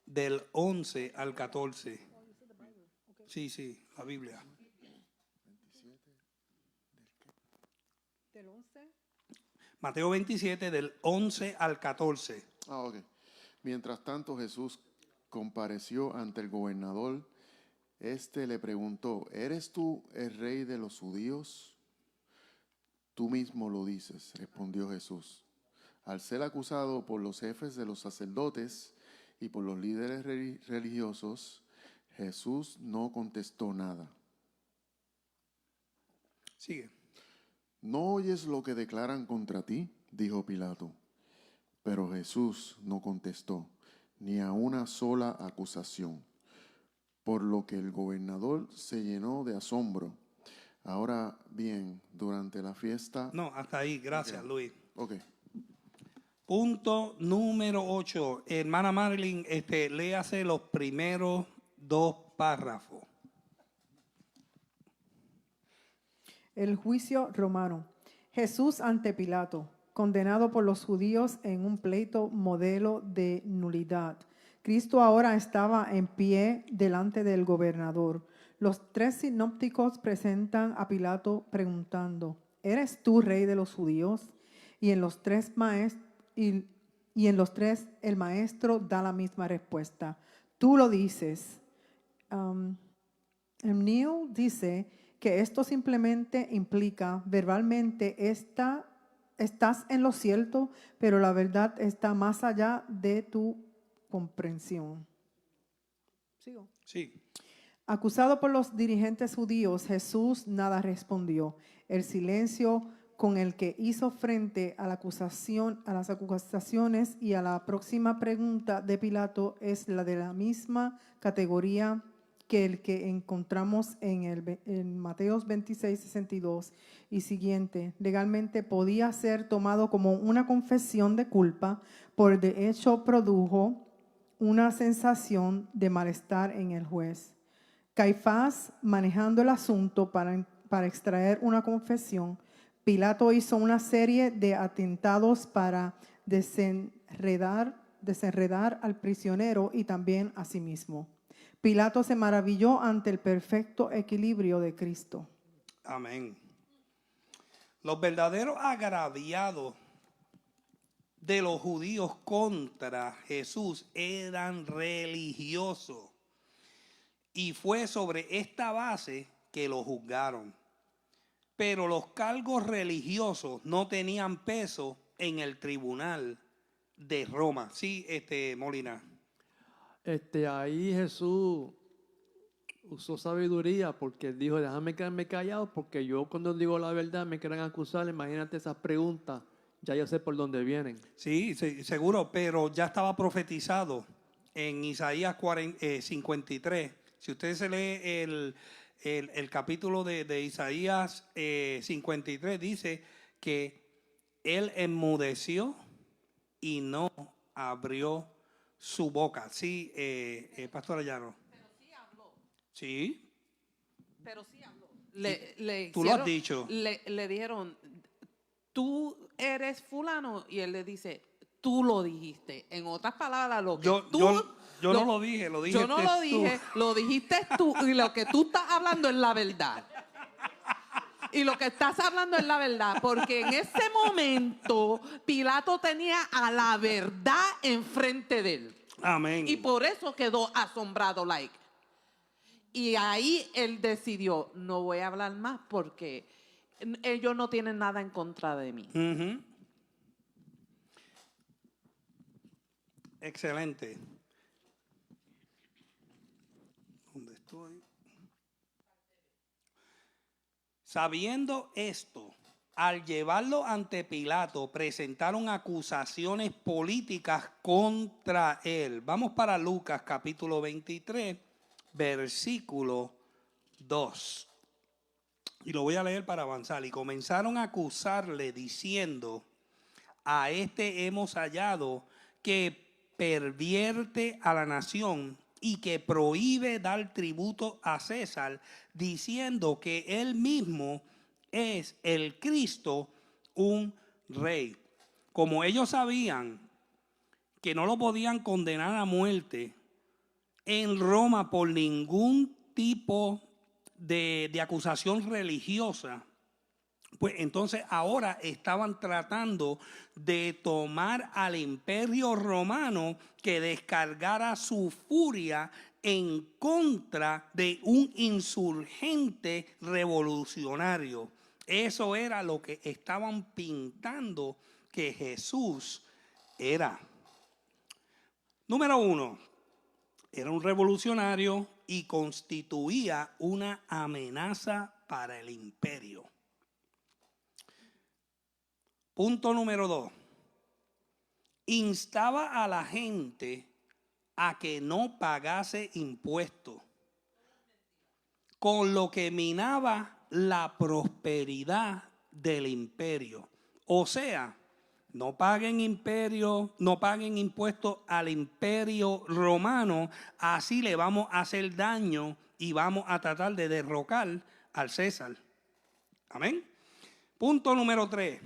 del 11 al 14. Sí, la Biblia. Mateo 27, del 11 al 14. Ok. Mientras tanto, Jesús compareció ante el gobernador. Este le preguntó: ¿eres tú el rey de los judíos? Tú mismo lo dices, respondió Jesús. Al ser acusado por los jefes de los sacerdotes y por los líderes religiosos, Jesús no contestó nada. Sigue. ¿No oyes lo que declaran contra ti?, dijo Pilato. Pero Jesús no contestó ni a una sola acusación, por lo que el gobernador se llenó de asombro. Ahora bien, durante la fiesta... No, hasta ahí, gracias, Ok. Luis. Ok. Punto número 8. Hermana Marilyn, léase los primeros 2 párrafos. El juicio romano. Jesús ante Pilato, condenado por los judíos en un pleito modelo de nulidad. Cristo ahora estaba en pie delante del gobernador. Los tres sinópticos presentan a Pilato preguntando: ¿eres tú rey de los judíos? Y en los tres el maestro da la misma respuesta: tú lo dices. Neil dice que esto simplemente implica verbalmente estás en lo cierto, pero la verdad está más allá de tu comprensión. ¿Sigo? Sí. Acusado por los dirigentes judíos, Jesús nada respondió. El silencio con el que hizo frente a la acusación, a las acusaciones y a la próxima pregunta de Pilato es la de la misma categoría que el que encontramos en Mateo 26, 62 y siguiente. Legalmente podía ser tomado como una confesión de culpa, por de hecho produjo una sensación de malestar en el juez. Caifás, manejando el asunto para extraer una confesión, Pilato hizo una serie de atentados para desenredar al prisionero y también a sí mismo. Pilato se maravilló ante el perfecto equilibrio de Cristo. Amén. Los verdaderos agraviados de los judíos contra Jesús eran religiosos. Y fue sobre esta base que lo juzgaron. Pero los cargos religiosos no tenían peso en el tribunal de Roma. Sí, Molina. Ahí Jesús usó sabiduría porque él dijo: déjame quedarme callado porque yo cuando digo la verdad me quieren acusar. Imagínate esas preguntas, ya yo sé por dónde vienen. Sí, seguro, pero ya estaba profetizado en Isaías 53. Si usted se lee el capítulo de Isaías 53, dice que él enmudeció y no abrió su boca. Sí, Pastor Ayano. Pero sí habló. Sí. Pero sí habló. Tú lo has dicho. Le dijeron: tú eres fulano, y él le dice: tú lo dijiste. En otras palabras, lo que yo no lo dije, lo dijiste yo no lo dije, tú. lo dijiste tú, y lo que tú estás hablando es la verdad. Y lo que estás hablando es la verdad, porque en ese momento Pilato tenía a la verdad enfrente de él. Amén. Y por eso quedó asombrado, Y ahí él decidió: no voy a hablar más porque ellos no tienen nada en contra de mí. Uh-huh. Excelente. ¿Dónde estoy? Sabiendo esto, al llevarlo ante Pilato, presentaron acusaciones políticas contra él. Vamos para Lucas capítulo 23, versículo 2. Y lo voy a leer para avanzar. Y comenzaron a acusarle diciendo: a este hemos hallado que pervierte a la nación y que prohíbe dar tributo a César, diciendo que él mismo es el Cristo, un rey. Como ellos sabían que no lo podían condenar a muerte en Roma por ningún tipo de acusación religiosa, pues entonces ahora estaban tratando de tomar al imperio romano que descargara su furia en contra de un insurgente revolucionario. Eso era lo que estaban pintando que Jesús era. Número 1, era un revolucionario y constituía una amenaza para el imperio. Punto número 2. Instaba a la gente a que no pagase impuestos, con lo que minaba la prosperidad del imperio. O sea, no paguen impuestos al imperio romano, así le vamos a hacer daño y vamos a tratar de derrocar al César. Amén. Punto número 3.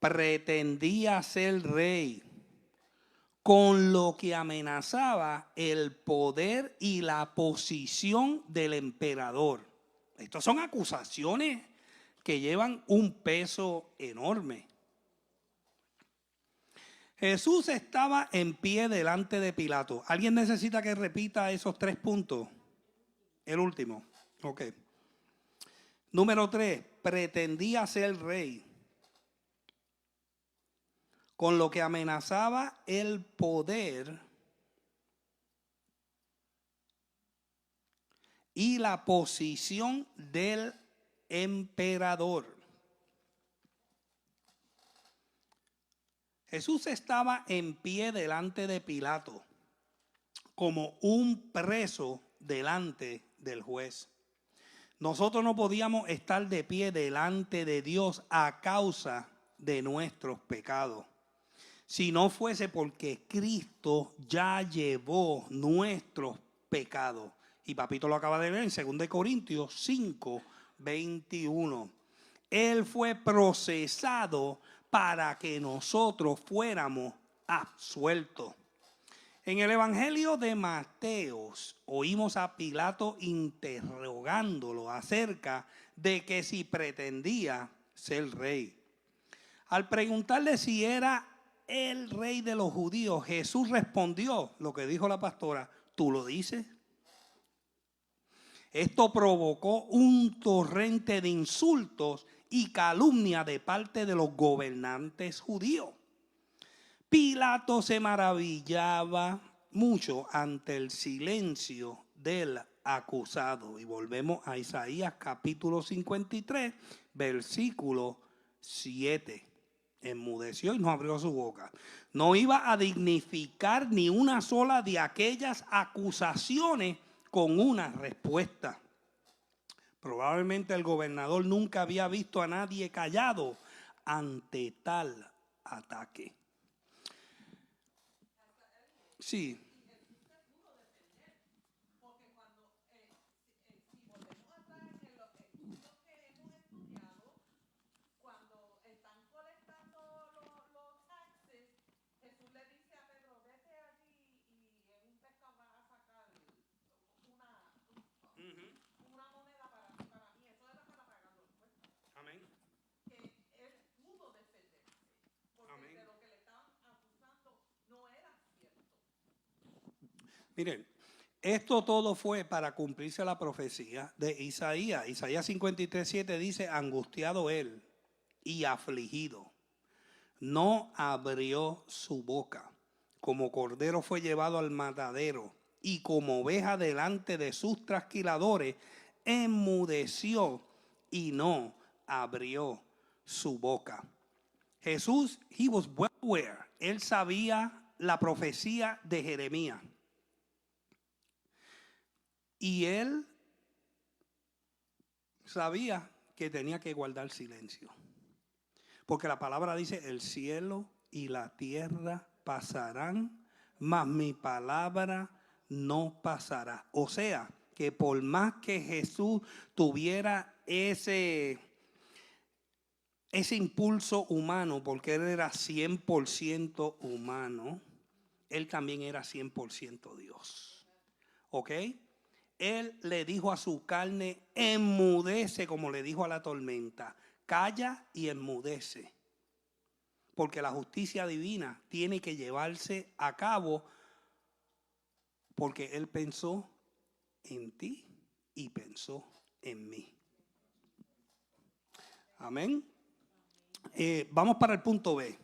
Pretendía ser rey, con lo que amenazaba el poder y la posición del emperador. Estas son acusaciones que llevan un peso enorme. Jesús estaba en pie delante de Pilato. ¿Alguien necesita que repita esos 3 puntos? El último. Ok. Número 3. Pretendía ser rey, con lo que amenazaba el poder y la posición del emperador. Jesús estaba en pie delante de Pilato, como un preso delante del juez. Nosotros no podíamos estar de pie delante de Dios a causa de nuestros pecados, si no fuese porque Cristo ya llevó nuestros pecados. Y papito lo acaba de leer en 2 Corintios 5, 21. Él fue procesado para que nosotros fuéramos absueltos. En el Evangelio de Mateo oímos a Pilato interrogándolo acerca de que si pretendía ser rey. Al preguntarle si era el rey de los judíos, Jesús respondió lo que dijo la pastora: ¿tú lo dices? Esto provocó un torrente de insultos y calumnia de parte de los gobernantes judíos. Pilato se maravillaba mucho ante el silencio del acusado. Y volvemos a Isaías capítulo 53, versículo 7. Enmudeció y no abrió su boca. No iba a dignificar ni una sola de aquellas acusaciones con una respuesta. Probablemente el gobernador nunca había visto a nadie callado ante tal ataque. Sí. Miren, esto todo fue para cumplirse la profecía de Isaías. Isaías 53:7 dice: angustiado él y afligido, no abrió su boca. Como cordero fue llevado al matadero, y como oveja delante de sus trasquiladores, enmudeció y no abrió su boca. Jesús, he was well aware. Él sabía la profecía de Jeremías. Y él sabía que tenía que guardar silencio. Porque la palabra dice: el cielo y la tierra pasarán, mas mi palabra no pasará. O sea, que por más que Jesús tuviera ese impulso humano, porque él era 100% humano, él también era 100% Dios. ¿Ok? Él le dijo a su carne, enmudece, como le dijo a la tormenta. Calla y enmudece. Porque la justicia divina tiene que llevarse a cabo, porque él pensó en ti y pensó en mí. Amén. Vamos para el punto B.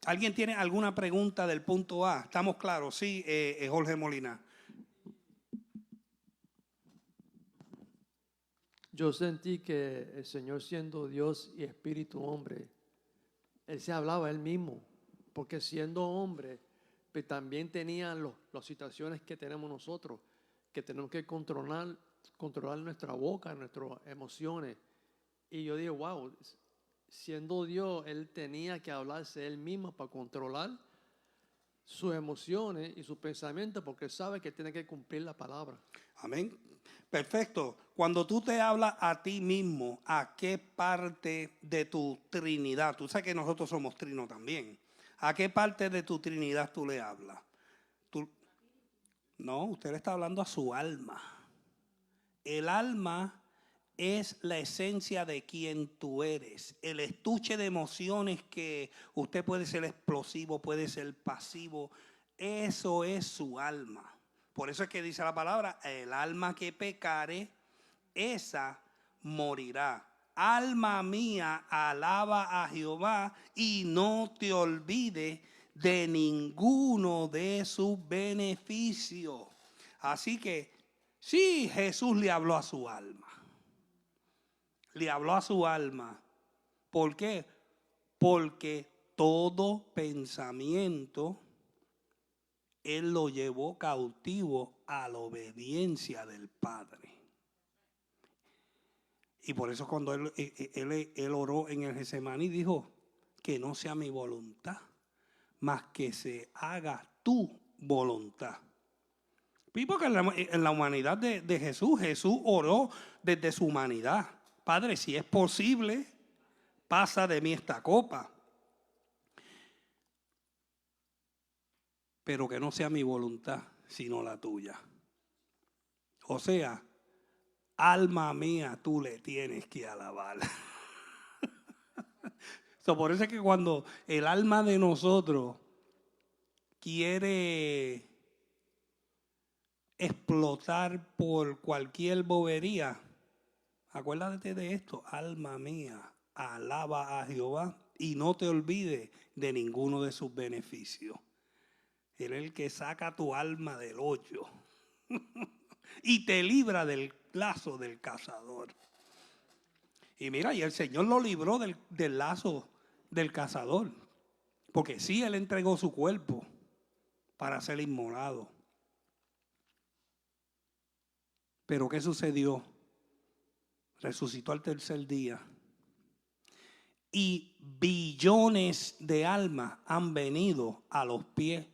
¿Alguien tiene alguna pregunta del punto A? ¿Estamos claros? Sí, Jorge Molina. Yo sentí que el Señor, siendo Dios y espíritu hombre, Él se hablaba a Él mismo, porque siendo hombre, pues también tenía las situaciones que tenemos nosotros, que tenemos que controlar nuestra boca, nuestras emociones. Y yo digo, wow, siendo Dios, Él tenía que hablarse Él mismo para controlar sus emociones y sus pensamientos, porque Él sabe que tiene que cumplir la palabra. Amén. Perfecto. Cuando tú te hablas a ti mismo, ¿a qué parte de tu Trinidad? Tú sabes que nosotros somos trino también. ¿A qué parte de tu Trinidad tú le hablas? No, usted le está hablando a su alma. El alma es la esencia de quien tú eres. El estuche de emociones que usted puede ser explosivo, puede ser pasivo. Eso es su alma. Por eso es que dice la palabra, el alma que pecare, esa morirá. Alma mía, alaba a Jehová y no te olvides de ninguno de sus beneficios. Así que sí, Jesús le habló a su alma. Le habló a su alma. ¿Por qué? Porque todo pensamiento Él lo llevó cautivo a la obediencia del Padre. Y por eso cuando él oró en el Getsemaní, dijo que no sea mi voluntad, mas que se haga tu voluntad. Y porque en la humanidad de Jesús, Jesús oró desde su humanidad. Padre, si es posible, pasa de mí esta copa. Pero que no sea mi voluntad, sino la tuya. O sea, alma mía, tú le tienes que alabar. Por eso es que cuando el alma de nosotros quiere explotar por cualquier bobería, acuérdate de esto, alma mía, alaba a Jehová y no te olvides de ninguno de sus beneficios. Él es el que saca tu alma del hoyo y te libra del lazo del cazador. Y mira, y el Señor lo libró del lazo del cazador. Porque sí, Él entregó su cuerpo para ser inmolado. Pero ¿qué sucedió? Resucitó al tercer día. Y billones de almas han venido a los pies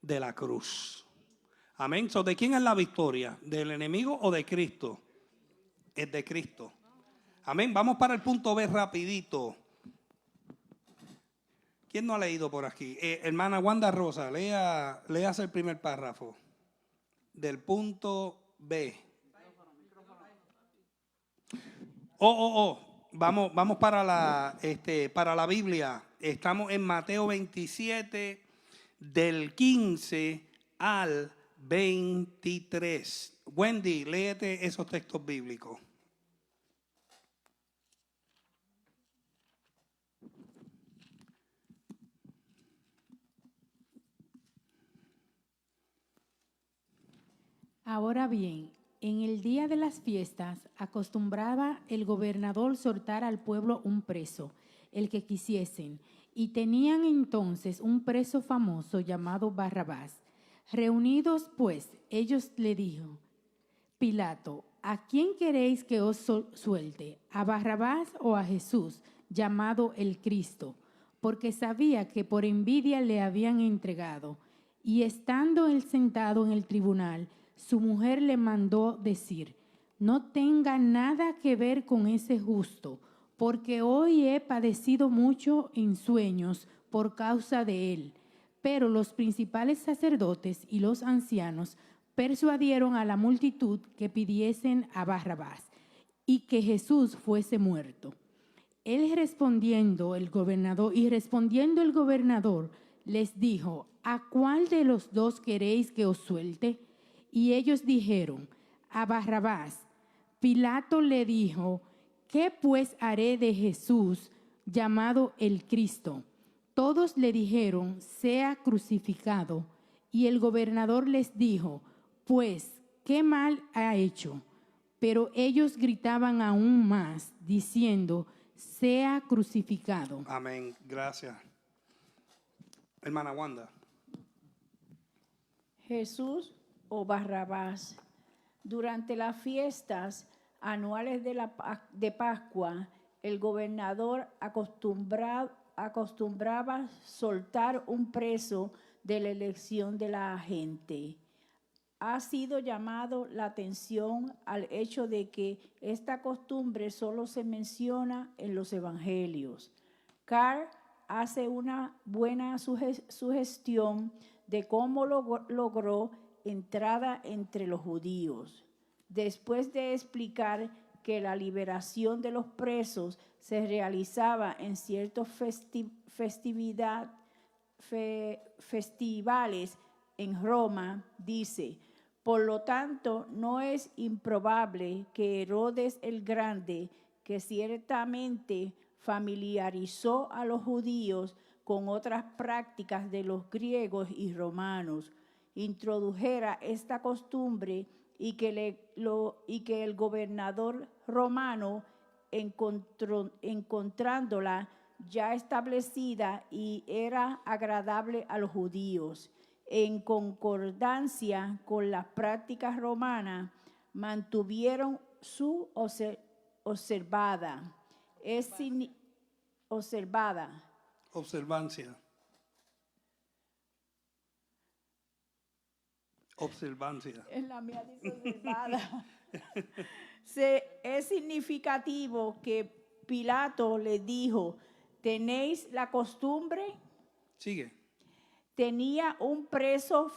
de la cruz. Amén. ¿De quién es la victoria? ¿Del enemigo o de Cristo? Es de Cristo. Amén. Vamos para el punto B rapidito. ¿Quién no ha leído por aquí? Hermana Wanda Rosa, léase el primer párrafo del punto B. Vamos para la Biblia. Estamos en Mateo 27, del 15 al 23. Wendy, léete esos textos bíblicos. Ahora bien, en el día de las fiestas acostumbraba el gobernador soltar al pueblo un preso, el que quisiesen, y tenían entonces un preso famoso llamado Barrabás. Reunidos pues, ellos le dijo, Pilato, ¿a quién queréis que os suelte? ¿A Barrabás o a Jesús, llamado el Cristo? Porque sabía que por envidia le habían entregado. Y estando él sentado en el tribunal, su mujer le mandó decir: no tenga nada que ver con ese justo, porque hoy he padecido mucho en sueños por causa de él. Pero los principales sacerdotes y los ancianos persuadieron a la multitud que pidiesen a Barrabás y que Jesús fuese muerto. Respondiendo el gobernador les dijo: ¿a cuál de los dos queréis que os suelte? Y ellos dijeron: a Barrabás. Pilato le dijo: ¿qué pues haré de Jesús, llamado el Cristo? Todos le dijeron: sea crucificado. Y el gobernador les dijo: pues, ¿qué mal ha hecho? Pero ellos gritaban aún más, diciendo: sea crucificado. Amén. Gracias. Hermana Wanda. Jesús o Barrabás. Durante las fiestas anuales de Pascua, el gobernador acostumbraba soltar un preso de la elección de la gente. Ha sido llamado la atención al hecho de que esta costumbre solo se menciona en los evangelios. Carr hace una buena sugestión de cómo logró entrada entre los judíos. Después de explicar que la liberación de los presos se realizaba en ciertos festivales en Roma, dice: por lo tanto, no es improbable que Herodes el Grande, que ciertamente familiarizó a los judíos con otras prácticas de los griegos y romanos, introdujera esta costumbre y que el gobernador romano, encontrándola ya establecida y era agradable a los judíos, en concordancia con las prácticas romanas, mantuvieron su observancia. En la mía dice observada. Es significativo que Pilato le dijo: ¿tenéis la costumbre? Sigue. Tenía un preso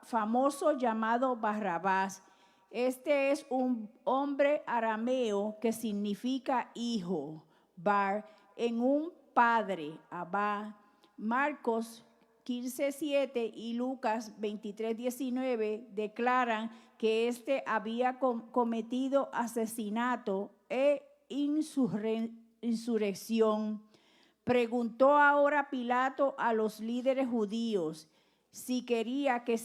famoso llamado Barrabás. Este es un hombre arameo que significa hijo, bar, en un padre, abba. Marcos 15:7 y Lucas 23:19 declaran que éste había cometido asesinato e insurrección. Preguntó ahora Pilato a los líderes judíos si quería que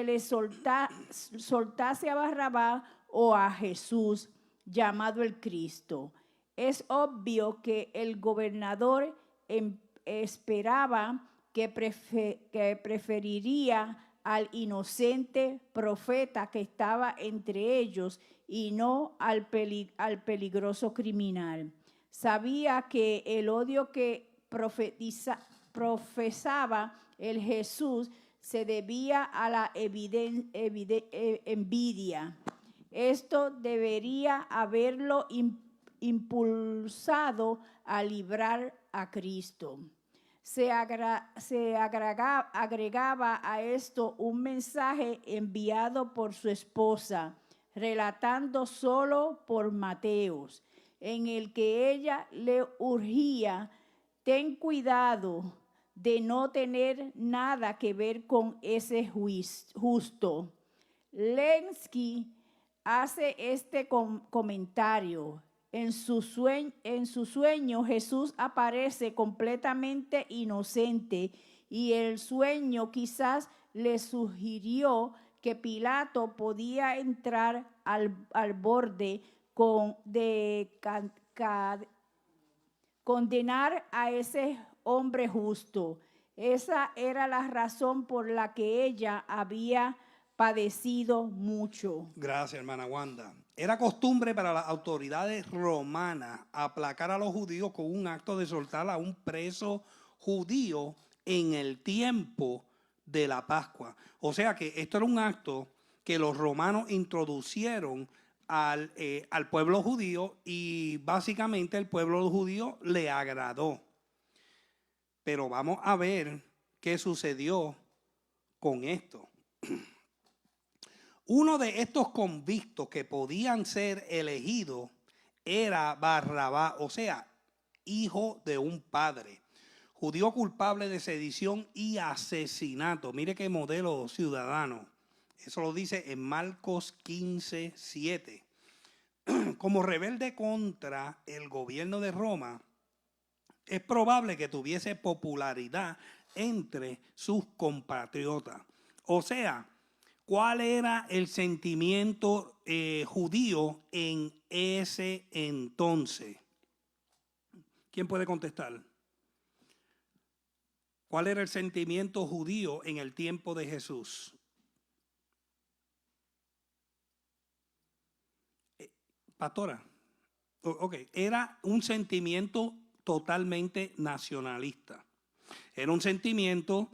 le soltase a Barrabás o a Jesús, llamado el Cristo. Es obvio que el gobernador esperaba que preferiría al inocente profeta que estaba entre ellos y no al peligroso criminal. Sabía que el odio que profesaba el Jesús se debía a la envidia. Esto debería haberlo impulsado a librar a Cristo. Se agregaba a esto un mensaje enviado por su esposa, relatando solo por Mateos, en el que ella le urgía: ten cuidado de no tener nada que ver con ese justo. Lenski hace este comentario. En su sueño Jesús aparece completamente inocente y el sueño quizás le sugirió que Pilato podía entrar al borde de condenar a ese hombre justo. Esa era la razón por la que ella había padecido mucho. Gracias, hermana Wanda. Era costumbre para las autoridades romanas aplacar a los judíos con un acto de soltar a un preso judío en el tiempo de la Pascua. O sea que esto era un acto que los romanos introducieron al pueblo judío y básicamente el pueblo judío le agradó. Pero vamos a ver qué sucedió con esto. Uno de estos convictos que podían ser elegidos era Barrabás, o sea, hijo de un padre, judío culpable de sedición y asesinato. Mire qué modelo ciudadano. Eso lo dice en Marcos 15:7. Como rebelde contra el gobierno de Roma, es probable que tuviese popularidad entre sus compatriotas. O sea, ¿cuál era el sentimiento judío en ese entonces? ¿Quién puede contestar? ¿Cuál era el sentimiento judío en el tiempo de Jesús? Pastora, ok, era un sentimiento totalmente nacionalista. Era un sentimiento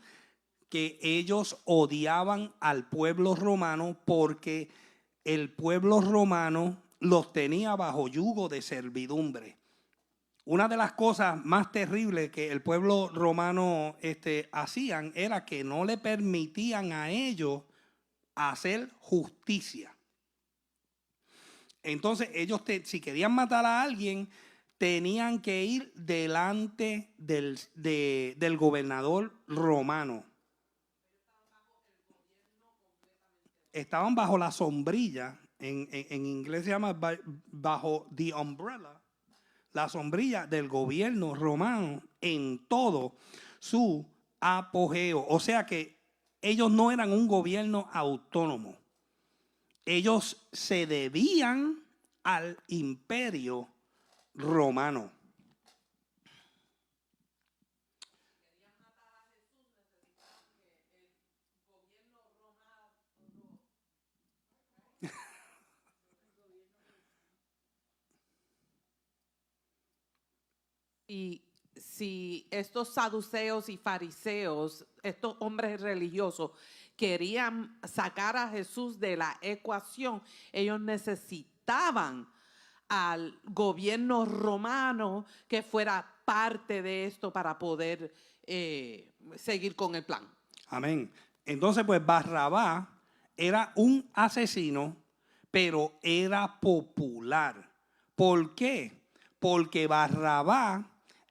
que ellos odiaban al pueblo romano porque el pueblo romano los tenía bajo yugo de servidumbre. Una de las cosas más terribles que el pueblo romano hacían era que no le permitían a ellos hacer justicia. Entonces ellos, si querían matar a alguien, tenían que ir delante del gobernador romano. Estaban bajo la sombrilla, en inglés se llama bajo the umbrella, la sombrilla del gobierno romano en todo su apogeo. O sea que ellos no eran un gobierno autónomo. Ellos se debían al imperio romano. Y si estos saduceos y fariseos, estos hombres religiosos, querían sacar a Jesús de la ecuación, ellos necesitaban al gobierno romano que fuera parte de esto para poder seguir con el plan. Amén. Entonces, pues Barrabás era un asesino, pero era popular. ¿Por qué? Porque Barrabás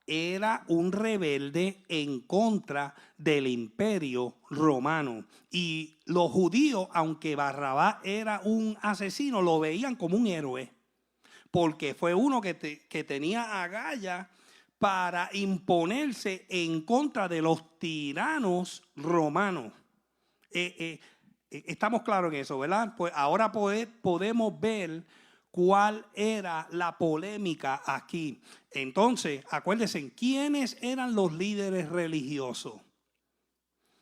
era un rebelde en contra del imperio romano. Y los judíos, aunque Barrabás era un asesino, lo veían como un héroe. Porque fue uno que tenía agallas para imponerse en contra de los tiranos romanos. Estamos claros en eso, ¿verdad? Pues ahora podemos ver cuál era la polémica aquí. Entonces, acuérdense, ¿quiénes eran los líderes religiosos?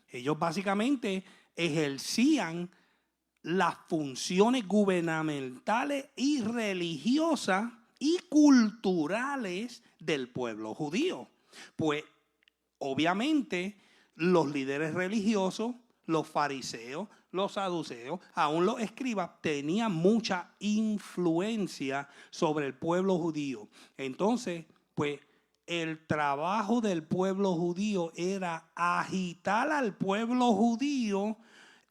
Ellos básicamente ejercían las funciones gubernamentales y religiosas y culturales del pueblo judío. Pues obviamente los líderes religiosos, los fariseos, los saduceos, aún los escribas, tenían mucha influencia sobre el pueblo judío. Entonces, pues el trabajo del pueblo judío era agitar al pueblo judío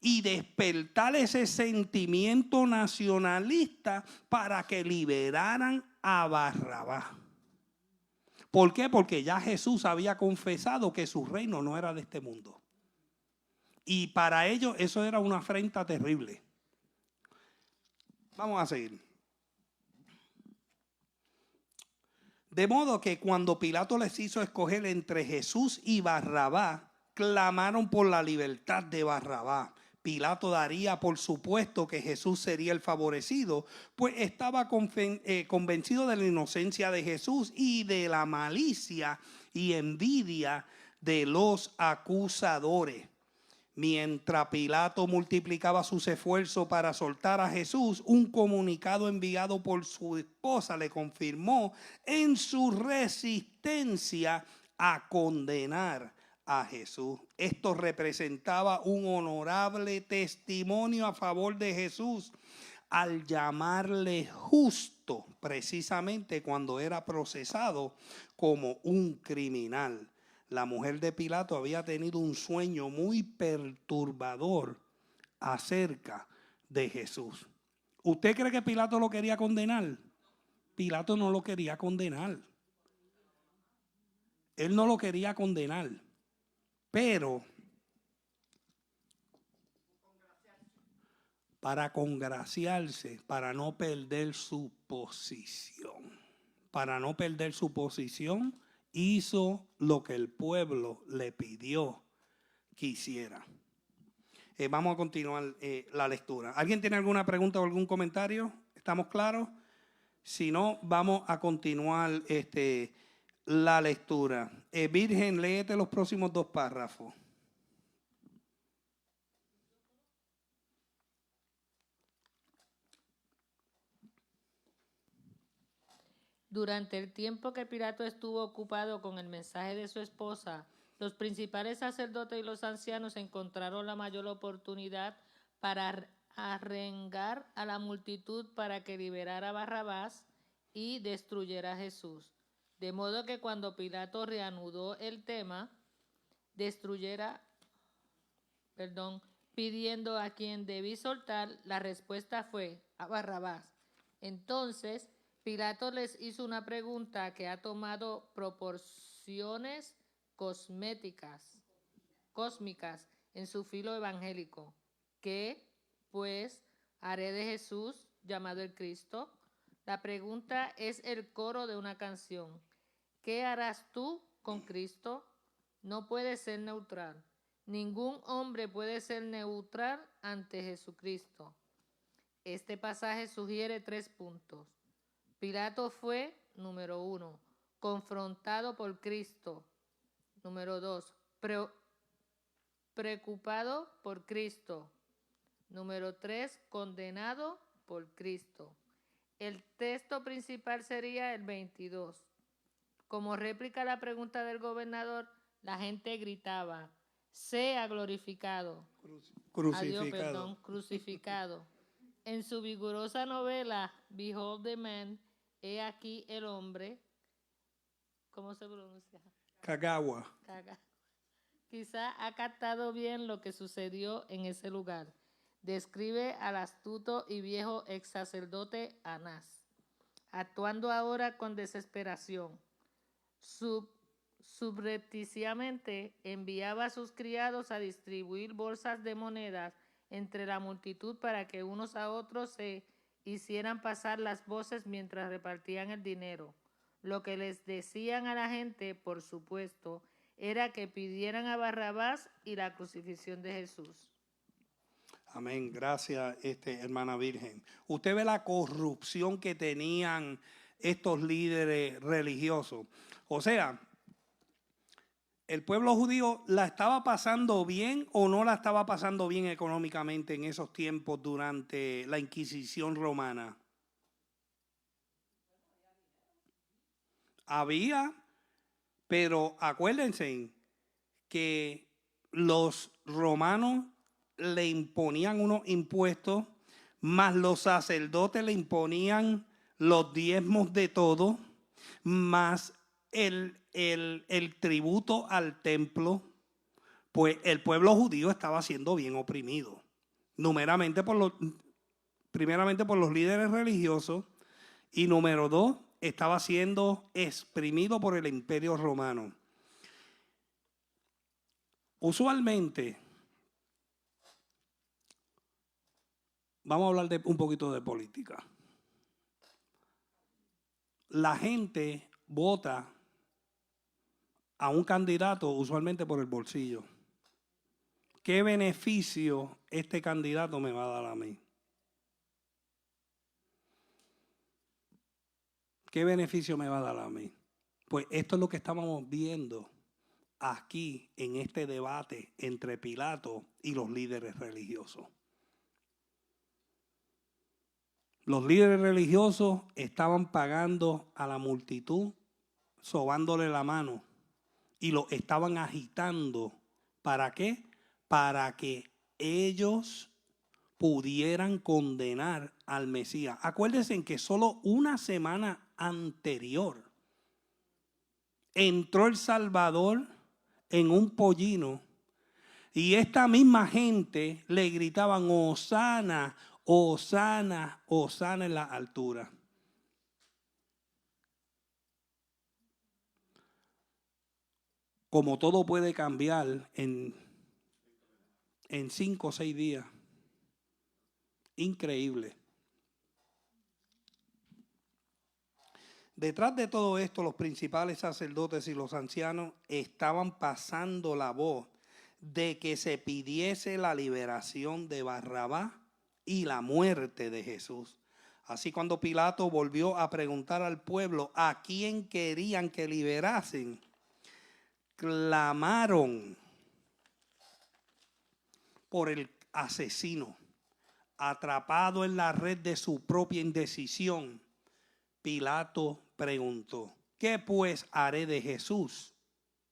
y despertar ese sentimiento nacionalista para que liberaran a Barrabás. ¿Por qué? Porque ya Jesús había confesado que su reino no era de este mundo. Y para ellos eso era una afrenta terrible. Vamos a seguir. De modo que cuando Pilato les hizo escoger entre Jesús y Barrabás, clamaron por la libertad de Barrabás. Pilato daría por supuesto que Jesús sería el favorecido, pues estaba convencido de la inocencia de Jesús y de la malicia y envidia de los acusadores. Mientras Pilato multiplicaba sus esfuerzos para soltar a Jesús, un comunicado enviado por su esposa le confirmó en su resistencia a condenar a Jesús. Esto representaba un honorable testimonio a favor de Jesús al llamarle justo precisamente cuando era procesado como un criminal. La mujer de Pilato había tenido un sueño muy perturbador acerca de Jesús. ¿Usted cree que Pilato lo quería condenar? Pilato no lo quería condenar. Él no lo quería condenar. Pero para congraciarse, para no perder su posición, hizo lo que el pueblo le pidió que hiciera. Vamos a continuar la lectura. ¿Alguien tiene alguna pregunta o algún comentario? ¿Estamos claros? Si no, vamos a continuar la lectura. Virgen, léete los próximos 2 párrafos. Durante el tiempo que Pilato estuvo ocupado con el mensaje de su esposa, los principales sacerdotes y los ancianos encontraron la mayor oportunidad para arengar a la multitud para que liberara a Barrabás y destruyera a Jesús. De modo que cuando Pilato reanudó el tema, pidiendo a quien debí soltar, la respuesta fue a Barrabás. Entonces Pilato les hizo una pregunta que ha tomado proporciones cósmicas en su filo evangélico. ¿Qué, pues, haré de Jesús, llamado el Cristo? La pregunta es el coro de una canción. ¿Qué harás tú con Cristo? No puede ser neutral. Ningún hombre puede ser neutral ante Jesucristo. Este pasaje sugiere 3 puntos. Pilato fue, número 1, confrontado por Cristo. Número 2, preocupado por Cristo. Número 3, condenado por Cristo. El texto principal sería el 22. Como réplica a la pregunta del gobernador, la gente gritaba, sea glorificado. Crucificado. En su vigorosa novela, Behold the Man, he aquí el hombre, ¿cómo se pronuncia? Kagawa. Quizá ha captado bien lo que sucedió en ese lugar. Describe al astuto y viejo ex sacerdote Anás, actuando ahora con desesperación. Subrepticiamente enviaba a sus criados a distribuir bolsas de monedas entre la multitud para que unos a otros se hicieran pasar las voces mientras repartían el dinero. Lo que les decían a la gente, por supuesto, era que pidieran a Barrabás y la crucifixión de Jesús. Amén. Gracias, hermana Virgen. Usted ve la corrupción que tenían estos líderes religiosos. O sea, ¿el pueblo judío la estaba pasando bien o no la estaba pasando bien económicamente en esos tiempos durante la Inquisición romana? Había, pero acuérdense que los romanos le imponían unos impuestos, más los sacerdotes le imponían los diezmos de todo, más el tributo al templo. Pues el pueblo judío estaba siendo bien oprimido, primeramente por los líderes religiosos, y número 2, estaba siendo exprimido por el imperio romano. Usualmente, vamos a hablar un poquito de política. La gente vota a un candidato usualmente por el bolsillo. ¿Qué beneficio este candidato me va a dar a mí? ¿Qué beneficio me va a dar a mí? Pues esto es lo que estábamos viendo aquí en este debate entre Pilato y los líderes religiosos. Los líderes religiosos estaban pagando a la multitud, sobándole la mano y lo estaban agitando. ¿Para qué? Para que ellos pudieran condenar al Mesías. Acuérdense en que solo una semana anterior entró el Salvador en un pollino y esta misma gente le gritaban Hosana, Hosana, Hosana en la altura. Como todo puede cambiar en 5 o 6 días. Increíble. Detrás de todo esto, los principales sacerdotes y los ancianos estaban pasando la voz de que se pidiese la liberación de Barrabás y la muerte de Jesús. Así cuando Pilato volvió a preguntar al pueblo a quién querían que liberasen, clamaron por el asesino, atrapado en la red de su propia indecisión. Pilato preguntó: ¿qué pues haré de Jesús,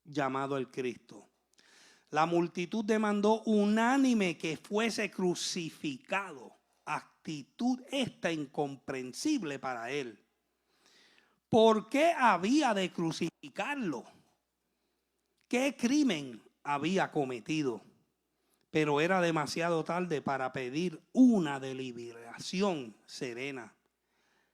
llamado el Cristo? La multitud demandó unánime que fuese crucificado. Actitud esta incomprensible para él. ¿Por qué había de crucificarlo? ¿Qué crimen había cometido? Pero era demasiado tarde para pedir una deliberación serena.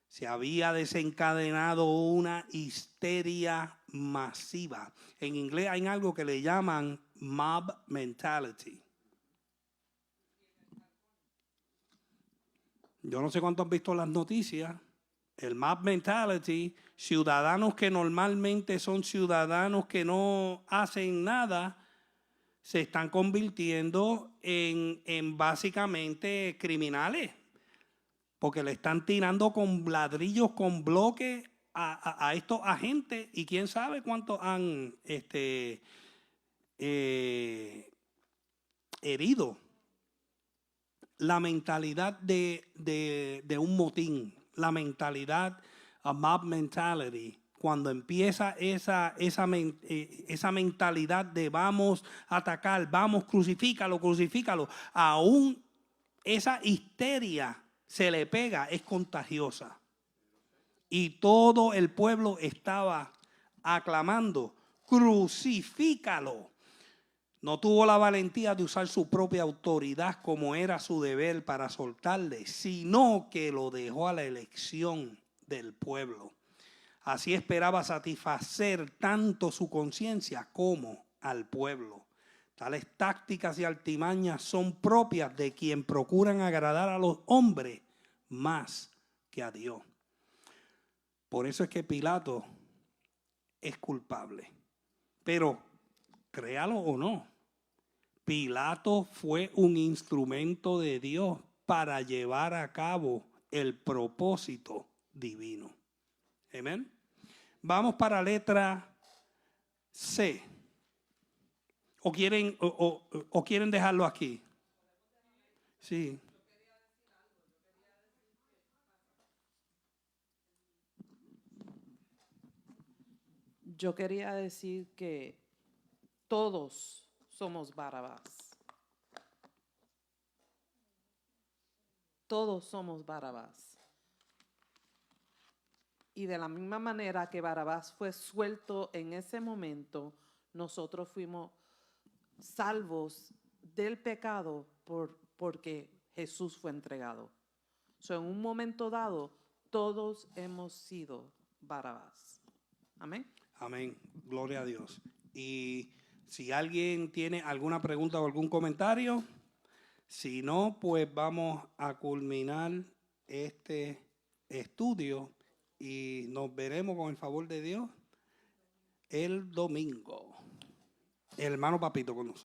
Se había desencadenado una histeria masiva. En inglés hay algo que le llaman mob mentality. Yo no sé cuánto han visto las noticias. El mob mentality, ciudadanos que normalmente son ciudadanos que no hacen nada, se están convirtiendo en básicamente criminales. Porque le están tirando con ladrillos, con bloques a estos agentes. Y quién sabe cuántos han herido. La mentalidad de un motín. La mentalidad, a mob mentality. Cuando empieza esa mentalidad de vamos a atacar, vamos, crucifícalo, crucifícalo. Aún esa histeria se le pega, es contagiosa. Y todo el pueblo estaba aclamando, crucifícalo. No tuvo la valentía de usar su propia autoridad como era su deber para soltarle, sino que lo dejó a la elección del pueblo. Así esperaba satisfacer tanto su conciencia como al pueblo. Tales tácticas y artimañas son propias de quien procuran agradar a los hombres más que a Dios. Por eso es que Pilato es culpable. Pero, créalo o no, Pilato fue un instrumento de Dios para llevar a cabo el propósito divino. Amén. Vamos para letra C. ¿O quieren dejarlo aquí? Sí. Yo quería decir que todos somos Barrabás. Todos somos Barrabás. Y de la misma manera que Barrabás fue suelto en ese momento, nosotros fuimos salvos del pecado porque Jesús fue entregado. So, en un momento dado, todos hemos sido Barrabás. Amén. Amén. Gloria a Dios. Y si alguien tiene alguna pregunta o algún comentario, si no, pues vamos a culminar este estudio y nos veremos con el favor de Dios el domingo. El hermano Papito con nosotros.